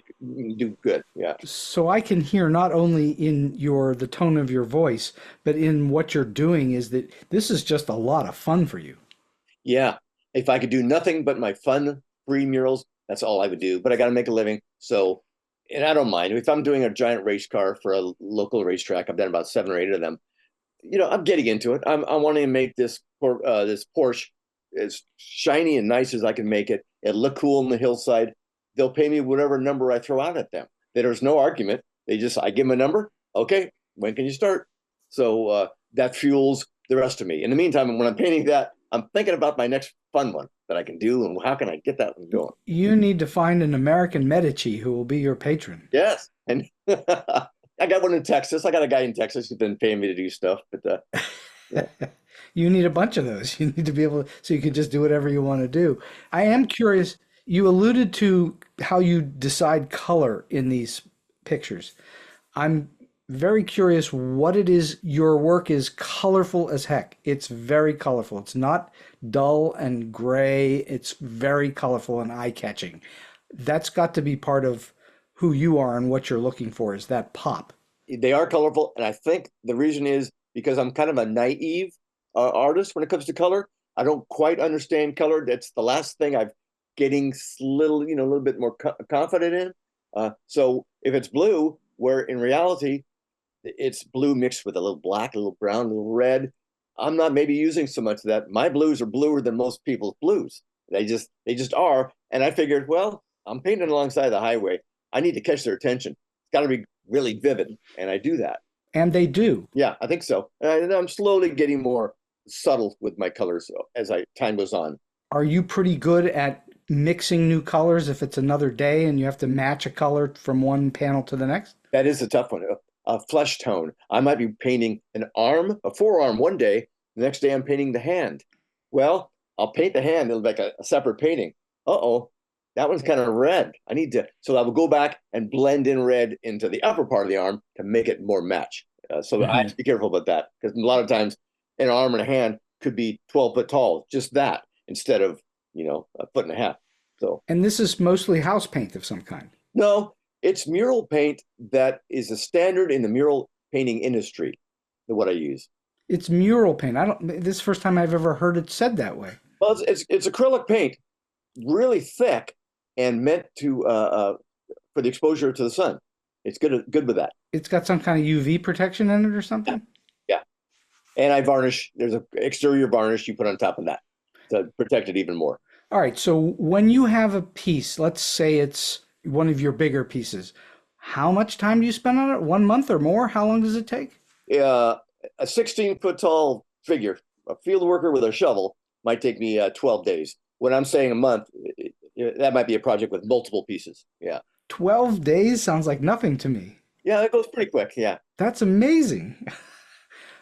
do good. Yeah. So I can hear not only in the tone of your voice, but in what you're doing is that this is just a lot of fun for you. Yeah. If I could do nothing but my fun, free murals, that's all I would do. But I got to make a living. So, and I don't mind. If I'm doing a giant race car for a local racetrack, I've done about 7 or 8 of them. I'm getting into it. I want to make this Porsche as shiny and nice as I can make it. It'll look cool on the hillside. They'll pay me whatever number I throw out at them. There's no argument. I give them a number. Okay, when can you start? So that fuels the rest of me. In the meantime, when I'm painting that, I'm thinking about my next fun one that I can do and how can I get that one going. You need to find an American Medici who will be your patron. Yes, and I got one in Texas. I got a guy in Texas who's been paying me to do stuff, but yeah. You need a bunch of those. You need to be able to, so you can just do whatever you want to do. I am curious, you alluded to how you decide color in these pictures. I'm very curious what it is. Your work is colorful as heck. It's very colorful. It's not dull and gray. It's very colorful and eye-catching. That's got to be part of who you are and what you're looking for, is that pop. They are colorful, and I think the reason is because I'm kind of a naive artist when it comes to color. I don't quite understand color. That's the last thing I've getting a little bit more confident in. So if it's blue, where in reality it's blue mixed with a little black, a little brown, a little red, I'm not maybe using so much of that. My blues are bluer than most people's blues. They just are. And I figured, well, I'm painting alongside the highway. I need to catch their attention. It's got to be really vivid, and I do that. And they do. Yeah, I think so. And I'm slowly getting more subtle with my colors as time goes on. Are you pretty good at mixing new colors if it's another day and you have to match a color from one panel to the next? That is a tough one. A flesh tone. I might be painting a forearm one day. The next day I'm painting the hand. Well, I'll paint the hand. It'll make a separate painting. Uh-oh, that one's kind of red. So I will go back and blend in red into the upper part of the arm to make it more match. So I have to be careful about that, because a lot of times an arm and a hand could be 12 foot tall, just that, instead of, a foot and a half. So. And this is mostly house paint of some kind. No, it's mural paint that is a standard in the mural painting industry, what I use. It's mural paint. This is the first time I've ever heard it said that way. Well, it's acrylic paint, really thick and meant to for the exposure to the sun. It's good with that. It's got some kind of UV protection in it or something? Yeah. And I varnish. There's an exterior varnish you put on top of that to protect it even more. All right. So when you have a piece, let's say it's one of your bigger pieces, how much time do you spend on it? 1 month or more? How long does it take? A 16-foot tall figure, a field worker with a shovel, might take me 12 days. When I'm saying a month, that might be a project with multiple pieces. Yeah. 12 days sounds like nothing to me. Yeah, it goes pretty quick. Yeah. That's amazing.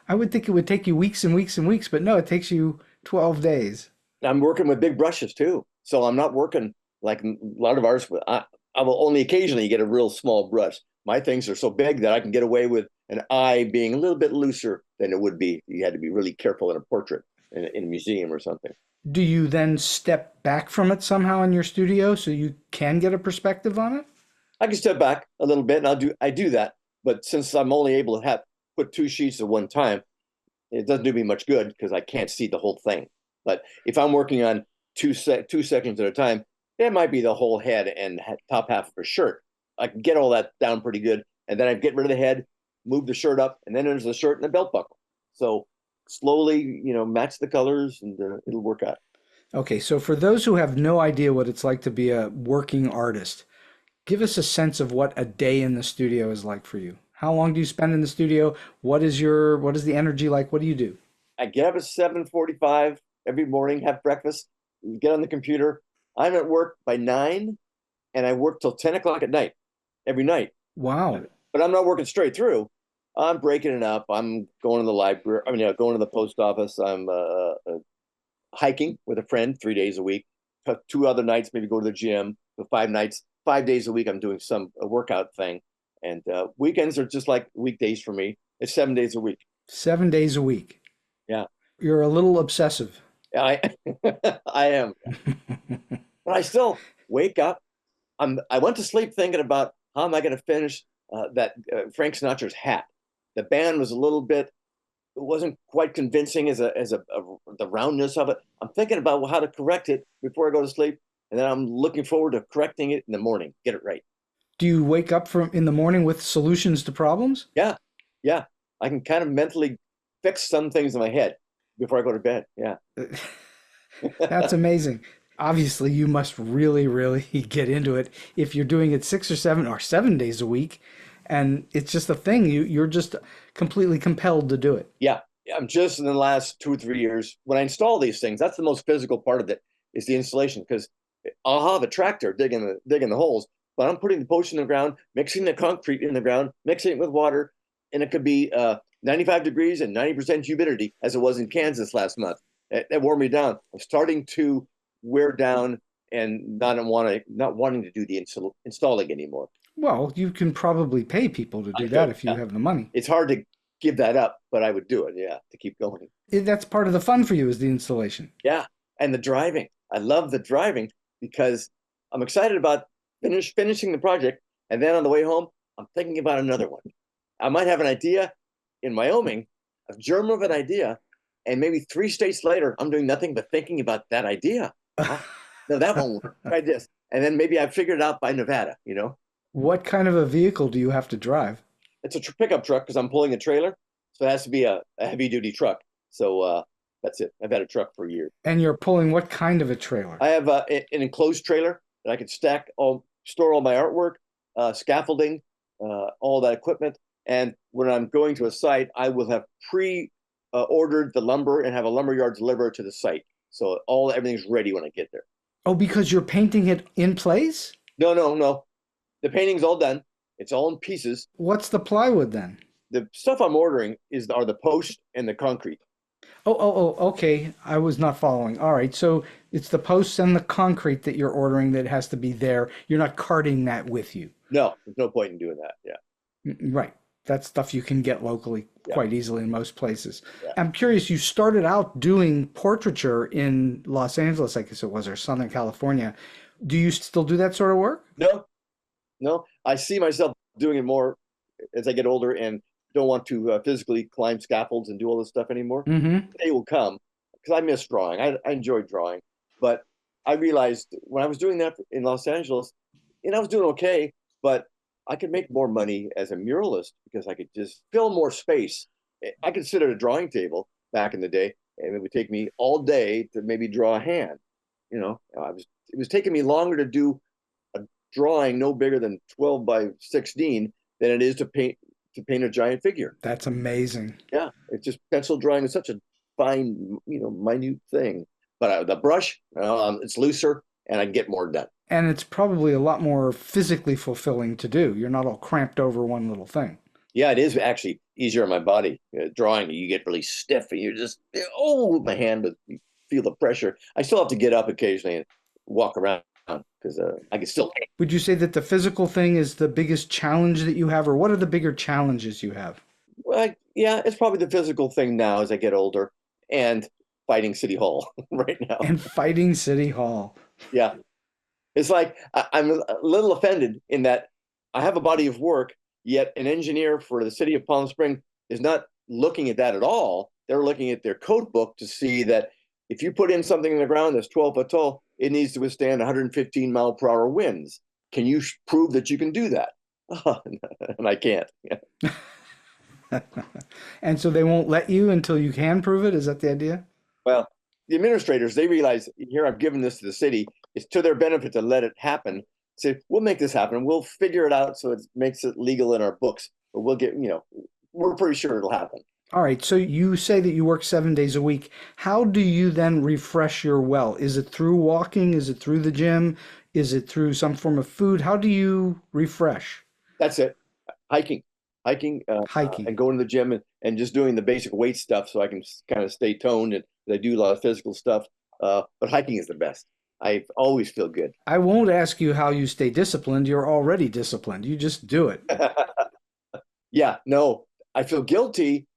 I would think it would take you weeks and weeks and weeks, but no, it takes you 12 days. I'm working with big brushes too. So I'm not working like a lot of artists. I will only occasionally get a real small brush. My things are so big that I can get away with an eye being a little bit looser than it would be. You had to be really careful in a portrait in a museum or something. Do you then step back from it somehow in your studio so you can get a perspective on it? I can step back a little bit, and I do that. But since I'm only able to put 2 sheets at one time, it doesn't do me much good because I can't see the whole thing. But if I'm working on two sections at a time, that might be the whole head and top half of a shirt. I can get all that down pretty good, and then I get rid of the head, move the shirt up, and then there's the shirt and the belt buckle. So slowly, match the colors, and it'll work out. Okay, so for those who have no idea what it's like to be a working artist, give us a sense of what a day in the studio is like for you. How long do you spend in the studio? What is the energy like? What do you do? I get up at 7:45 every morning, have breakfast, get on the computer. I'm at work by 9, and I work till 10 o'clock at night, every night. Wow. But I'm not working straight through. I'm breaking it up. I'm going to the library. Going to the post office. I'm hiking with a friend 3 days a week. 2 other nights, maybe go to the gym. So 5 nights, 5 days a week, I'm doing some workout thing. And weekends are just like weekdays for me. It's 7 days a week. 7 days a week. Yeah. You're a little obsessive. I I am. But I still wake up. I went to sleep thinking about how am I going to finish that Frank Sinatra's hat. The band was a little bit, it wasn't quite convincing as the roundness of it. I'm thinking about how to correct it before I go to sleep, and then I'm looking forward to correcting it in the morning. Get it right. Do you wake up in the morning with solutions to problems? Yeah, yeah. I can kind of mentally fix some things in my head before I go to bed. Yeah. That's amazing. Obviously, you must really, really get into it if you're doing it 6 or 7 or 7 days a week, and it's just a thing. You're just completely compelled to do it. Yeah. I'm just in the last 2 or 3 years when I install these things. That's the most physical part of it is the installation, because I'll have a tractor digging the holes, but I'm putting the post in the ground, mixing the concrete in the ground, mixing it with water, and it could be 95 degrees and 90% humidity, as it was in Kansas last month. That wore me down. I'm starting to wear down and not wanting to do the installing anymore. Well, you can probably pay people to do that if you have the money. It's hard to give that up, but I would do it, yeah, to keep going. That's part of the fun for you is the installation. Yeah, and the driving. I love the driving because I'm excited about finishing the project, and then on the way home, I'm thinking about another one. I might have an idea in Wyoming, a germ of an idea, and maybe 3 states later, I'm doing nothing but thinking about that idea. No, that won't work. Try this. And then maybe I figured it out by Nevada, What kind of a vehicle do you have to drive? It's a pickup truck because I'm pulling a trailer. So it has to be a heavy-duty truck. So that's it. I've had a truck for a year. And you're pulling what kind of a trailer? I have an enclosed trailer that I can store all my artwork, scaffolding, all that equipment. And when I'm going to a site, I will have ordered the lumber and have a lumberyard deliver it to the site. So everything's ready when I get there. Oh, because you're painting it in place? No. The painting's all done. It's all in pieces. What's the plywood then? The stuff I'm ordering are the post and the concrete. Oh, okay. I was not following. All right. So it's the posts and the concrete that you're ordering that has to be there. You're not carting that with you. No, there's no point in doing that. Yeah. Right. That's stuff you can get locally quite easily in most places. Yeah. I'm curious, you started out doing portraiture in Los Angeles, I guess it was, or Southern California. Do you still do that sort of work? No. I see myself doing it more as I get older and don't want to physically climb scaffolds and do all this stuff anymore. Mm-hmm. The day will come because I miss drawing. I enjoy drawing. But I realized when I was doing that in Los Angeles, I was doing okay, but I could make more money as a muralist because I could just fill more space. I could sit at a drawing table back in the day, and it would take me all day to maybe draw a hand. It was taking me longer to do a drawing no bigger than 12 by 16 than it is to paint a giant figure. That's amazing. Yeah, it's just pencil drawing is such a fine, minute thing. But the brush, it's looser, and I can get more done. And it's probably a lot more physically fulfilling to do. You're not all cramped over one little thing. Yeah, it is actually easier on my body. Drawing, you get really stiff, and you're just, my hand, but you feel the pressure. I still have to get up occasionally and walk around because I can still paint. Would you say that the physical thing is the biggest challenge that you have, or what are the bigger challenges you have? Well, yeah, it's probably the physical thing now as I get older, and fighting City Hall right now. And fighting City Hall. Yeah. It's like I'm a little offended in that I have a body of work, yet an engineer for the city of Palm Springs is not looking at that at all. They're looking at their code book to see that if you put in something in the ground that's 12 foot tall, it needs to withstand 115 mile per hour winds. Can you prove that you can do that? And I can't. Yeah. And so they won't let you until you can prove it? Is that the idea? Well, the administrators, they realize, here I've given this to the city. It's to their benefit to let it happen. Say, we'll make this happen. We'll figure it out so it makes it legal in our books. But we'll get, we're pretty sure it'll happen. All right. So you say that you work 7 days a week. How do you then refresh your well? Is it through walking? Is it through the gym? Is it through some form of food? How do you refresh? That's it. Hiking, and going to the gym and just doing the basic weight stuff so I can kind of stay toned. And I do a lot of physical stuff. But hiking is the best. I always feel good. I won't ask you how you stay disciplined. You're already disciplined. You just do it. Yeah, no, I feel guilty.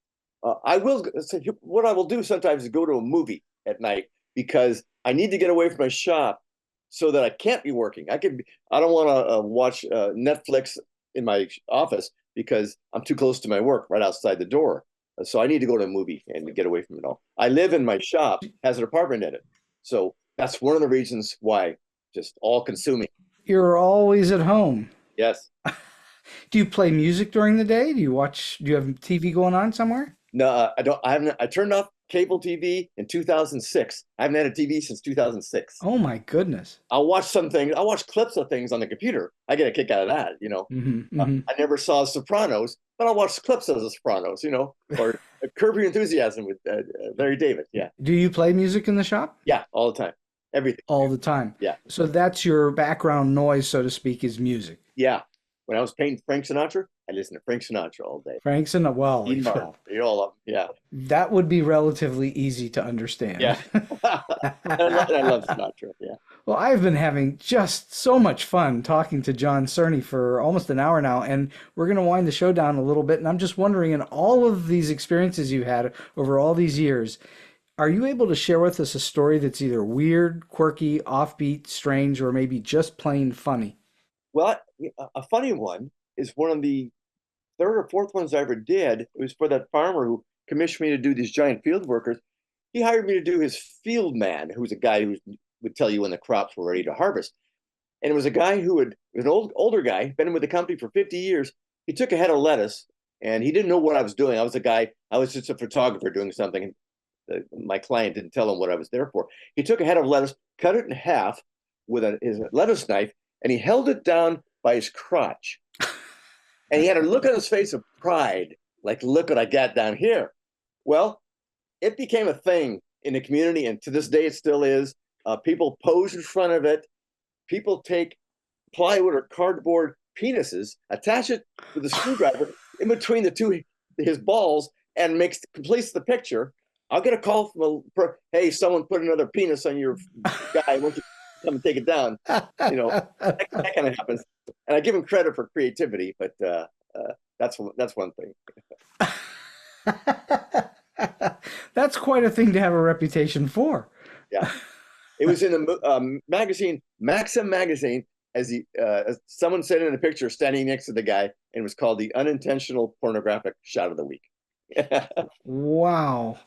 I will. What I will do sometimes is go to a movie at night because I need to get away from my shop so that I can't be working. I don't want to watch Netflix in my office because I'm too close to my work right outside the door. So I need to go to a movie and get away from it all. I live in my shop, has an apartment in it. So that's one of the reasons why, just all consuming. You're always at home. Yes. Do you play music during the day? Do you have TV going on somewhere? No, I don't. I haven't. I turned off cable TV in 2006. I haven't had a TV since 2006. Oh my goodness. I'll watch some things. I'll watch clips of things on the computer. I get a kick out of that. I never saw Sopranos, but I'll watch clips of the Sopranos. Or Curb Your Enthusiasm with Larry David. Yeah. Do you play music in the shop? Yeah, all the time. Everything. All the time. Yeah. So that's your background noise, so to speak, is music. Yeah. When I was painting Frank Sinatra, I listened to Frank Sinatra all day. Frank Sinatra, well, You're all up. Yeah. That would be relatively easy to understand. Yeah. I love Sinatra. Yeah. Well, I've been having just so much fun talking to John Cerney for almost an hour now, and we're going to wind the show down a little bit. And I'm just wondering, in all of these experiences you had over all these years, are you able to share with us a story that's either weird, quirky, offbeat, strange, or maybe just plain funny? Well, a funny one is one of the third or fourth ones I ever did. It was for that farmer who commissioned me to do these giant field workers. He hired me to do his field man, who's a guy who would tell you when the crops were ready to harvest. And it was a guy an older guy, been with the company for 50 years. He took a head of lettuce and he didn't know what I was doing. I was just a photographer doing something. And my client didn't tell him what I was there for. He took a head of lettuce, cut it in half with his lettuce knife, and he held it down by his crotch. And he had a look on his face of pride, like, look what I got down here. Well, it became a thing in the community, and to this day it still is. People pose in front of it. People take plywood or cardboard penises, attach it with a screwdriver in between his balls, and completes the picture. I'll get a call from hey, someone put another penis on your guy. Won't you come and take it down? That kind of happens. And I give him credit for creativity, but that's one thing. That's quite a thing to have a reputation for. Yeah, it was in the magazine, Maxim magazine, as someone said in a picture standing next to the guy, and it was called the unintentional pornographic shot of the week. Wow,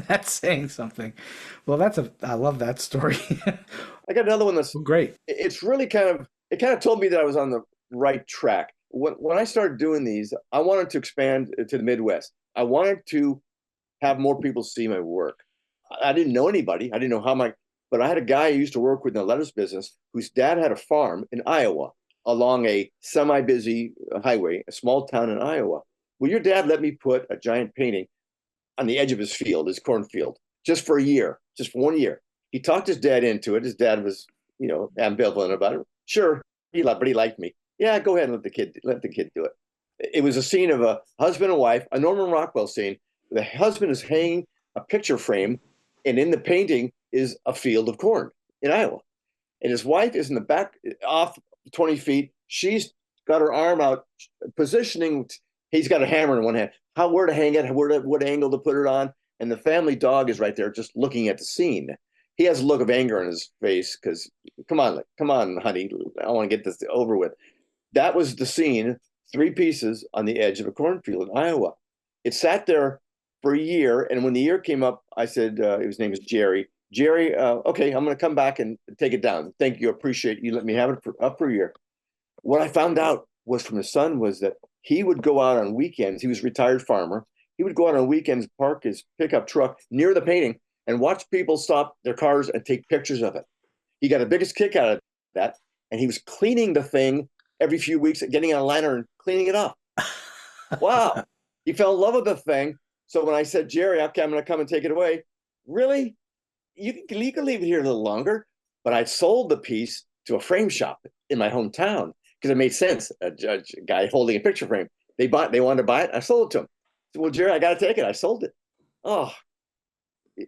that's saying something. Well, I love that story. I got another one that's great. It's really kind of told me that I was on the right track. When I started doing these, I wanted to expand to the Midwest. I wanted to have more people see my work. I didn't know anybody. I didn't know but I had a guy I used to work with in the lettuce business whose dad had a farm in Iowa along a semi-busy highway, a small town in Iowa. Well, your dad let me put a giant painting on the edge of his cornfield, just for 1 year. He talked his dad into it. His dad was, ambivalent about it. Sure, but he liked me. Yeah, go ahead and let the kid do it. It was a scene of a husband and wife, a Norman Rockwell scene. The husband is hanging a picture frame, and in the painting is a field of corn in Iowa. And his wife is in the back, off 20 feet. She's got her arm out, positioning. He's got a hammer in one hand. Where to hang it, what angle to put it on. And the family dog is right there just looking at the scene. He has a look of anger on his face because, come on, honey, I want to get this over with. That was the scene, 3 pieces on the edge of a cornfield in Iowa. It sat there for a year. And when the year came up, I said, his name is Jerry. Jerry, okay, I'm going to come back and take it down. Thank you. Appreciate you letting me have it up for a year. What I found out was from his son was that he would go out on weekends. He was a retired farmer. He would go out on weekends, park his pickup truck near the painting and watch people stop their cars and take pictures of it. He got the biggest kick out of that. And he was cleaning the thing every few weeks, getting on a liner and cleaning it up. Wow. He fell in love with the thing. So when I said, Jerry, okay, I'm going to come and take it away. Really? You can leave it here a little longer. But I sold the piece to a frame shop in my hometown because it made sense. A guy holding a picture frame. They wanted to buy it. I sold it to him. I said, well, Jerry, I got to take it. I sold it. Oh,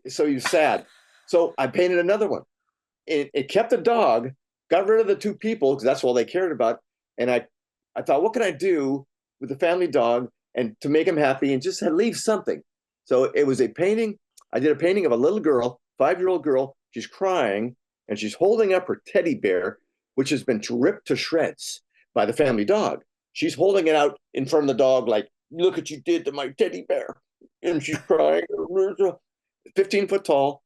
so you're sad. So I painted another one. it kept the dog, got rid of the two people because that's all they cared about. And I thought, what can I do with the family dog and to make him happy and just leave something? So it was a painting. I did a painting of a little girl, 5-year-old girl. She's crying and she's holding up her teddy bear, which has been ripped to shreds by the family dog. She's holding it out in front of the dog like, look what you did to my teddy bear. And she's crying. 15 foot tall.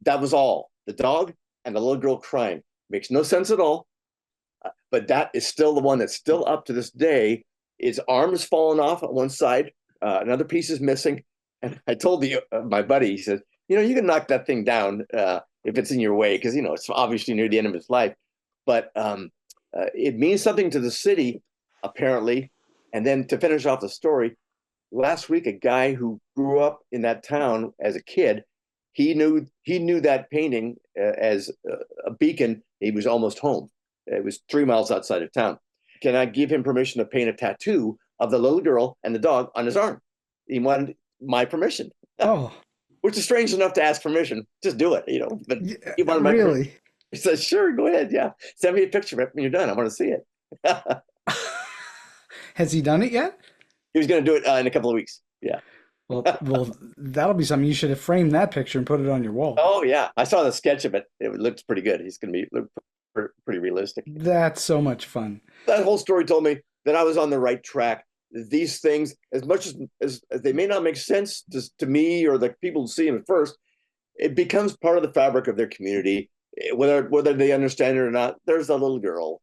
That was all. The dog and the little girl crying. Makes no sense at all. But that is still the one that's still up to this day. His arm has fallen off on one side. Another piece is missing. And I told my buddy, he said, you can knock that thing down if it's in your way, because, it's obviously near the end of his life. But it means something to the city, apparently. And then to finish off the story, last week, a guy who grew up in that town as a kid, he knew that painting as a beacon. He was almost home. It was 3 miles outside of town. Can I give him permission to paint a tattoo of the little girl and the dog on his arm? He wanted my permission. Oh, which is strange enough to ask permission. Just do it, But he wanted my really? permission. He said, "Sure, go ahead. Yeah, send me a picture of it when you're done. I want to see it." Has he done it yet? He was going to do it in a couple of weeks. Yeah. Well, that'll be something. You should have framed that picture and put it on your wall. Oh yeah, I saw the sketch of it. It looks pretty good. He's going to look pretty realistic. That's so much fun. That whole story told me that I was on the right track. These things, as much as they may not make sense to me or the people who see them at first, it becomes part of the fabric of their community. Whether they understand it or not, there's a little girl.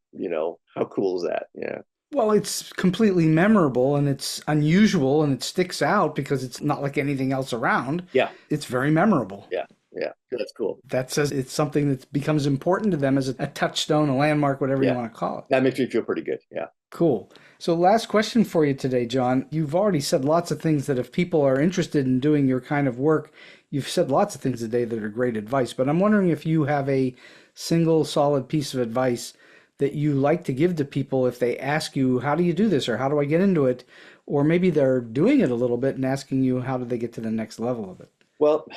How cool is that? Yeah. Well, it's completely memorable and it's unusual and it sticks out because it's not like anything else around. Yeah. It's very memorable. Yeah. Yeah. That's cool. That says it's something that becomes important to them as a touchstone, a landmark, whatever you want to call it. That makes me feel pretty good. Yeah. Cool. So last question for you today, John. You've already said lots of things that if people are interested in doing your kind of work, you've said lots of things today that are great advice, but I'm wondering if you have a single solid piece of advice that you like to give to people if they ask you, how do you do this? Or how do I get into it? Or maybe they're doing it a little bit and asking you, how do they get to the next level of it? Well,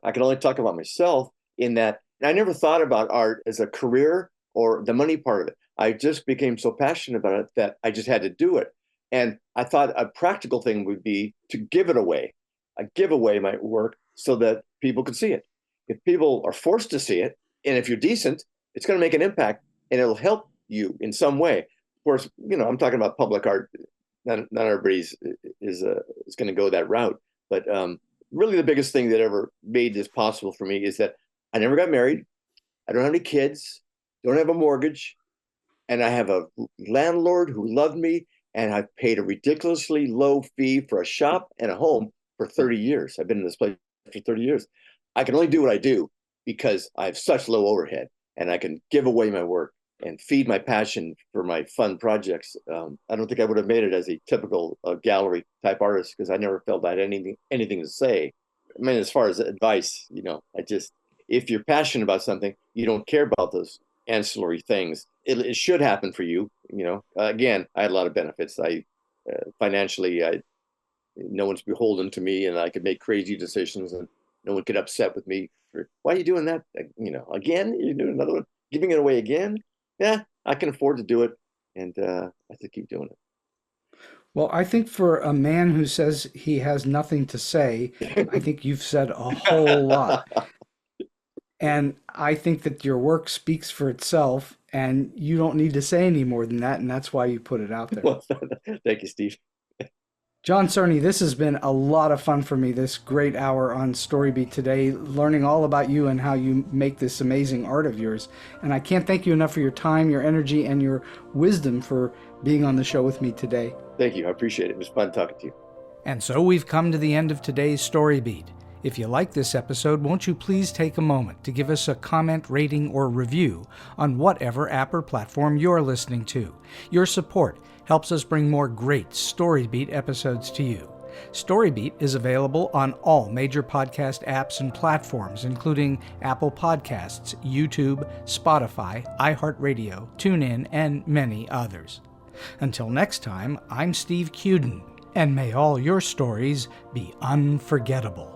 I can only talk about myself in that I never thought about art as a career or the money part of it. I just became so passionate about it that I just had to do it. And I thought a practical thing would be to give it away. I give away my work so that people can see it. If people are forced to see it, and if you're decent, it's going to make an impact and it'll help you in some way. Of course, I'm talking about public art. Not everybody's is going to go that route. But really the biggest thing that ever made this possible for me is that I never got married. I don't have any kids, don't have a mortgage. And I have a landlord who loved me, and I've paid a ridiculously low fee for a shop and a home for 30 years. I've been in this place for 30 years. I can only do what I do because I have such low overhead, and I can give away my work and feed my passion for my fun projects. I don't think I would have made it as a typical gallery type artist because I never felt I had anything to say. I mean, as far as advice, if you're passionate about something, you don't care about those ancillary things. It should happen for you. Again, I had a lot of benefits. Financially, no one's beholden to me, and I could make crazy decisions, and no one could upset with me for, why are you doing that? Again, you're doing another one, giving it away again. Yeah, I can afford to do it, and I have to keep doing it. Well, I think for a man who says he has nothing to say, I think you've said a whole lot. And I think that your work speaks for itself, and you don't need to say any more than that, and that's why you put it out there. Well, thank you, Steve. John Cerney, this has been a lot of fun for me, this great hour on StoryBeat today, learning all about you and how you make this amazing art of yours. And I can't thank you enough for your time, your energy, and your wisdom for being on the show with me today. Thank you. I appreciate it. It was fun talking to you. And so we've come to the end of today's StoryBeat. If you like this episode, won't you please take a moment to give us a comment, rating, or review on whatever app or platform you're listening to. Your support helps us bring more great StoryBeat episodes to you. StoryBeat is available on all major podcast apps and platforms, including Apple Podcasts, YouTube, Spotify, iHeartRadio, TuneIn, and many others. Until next time, I'm Steve Cuden, and may all your stories be unforgettable.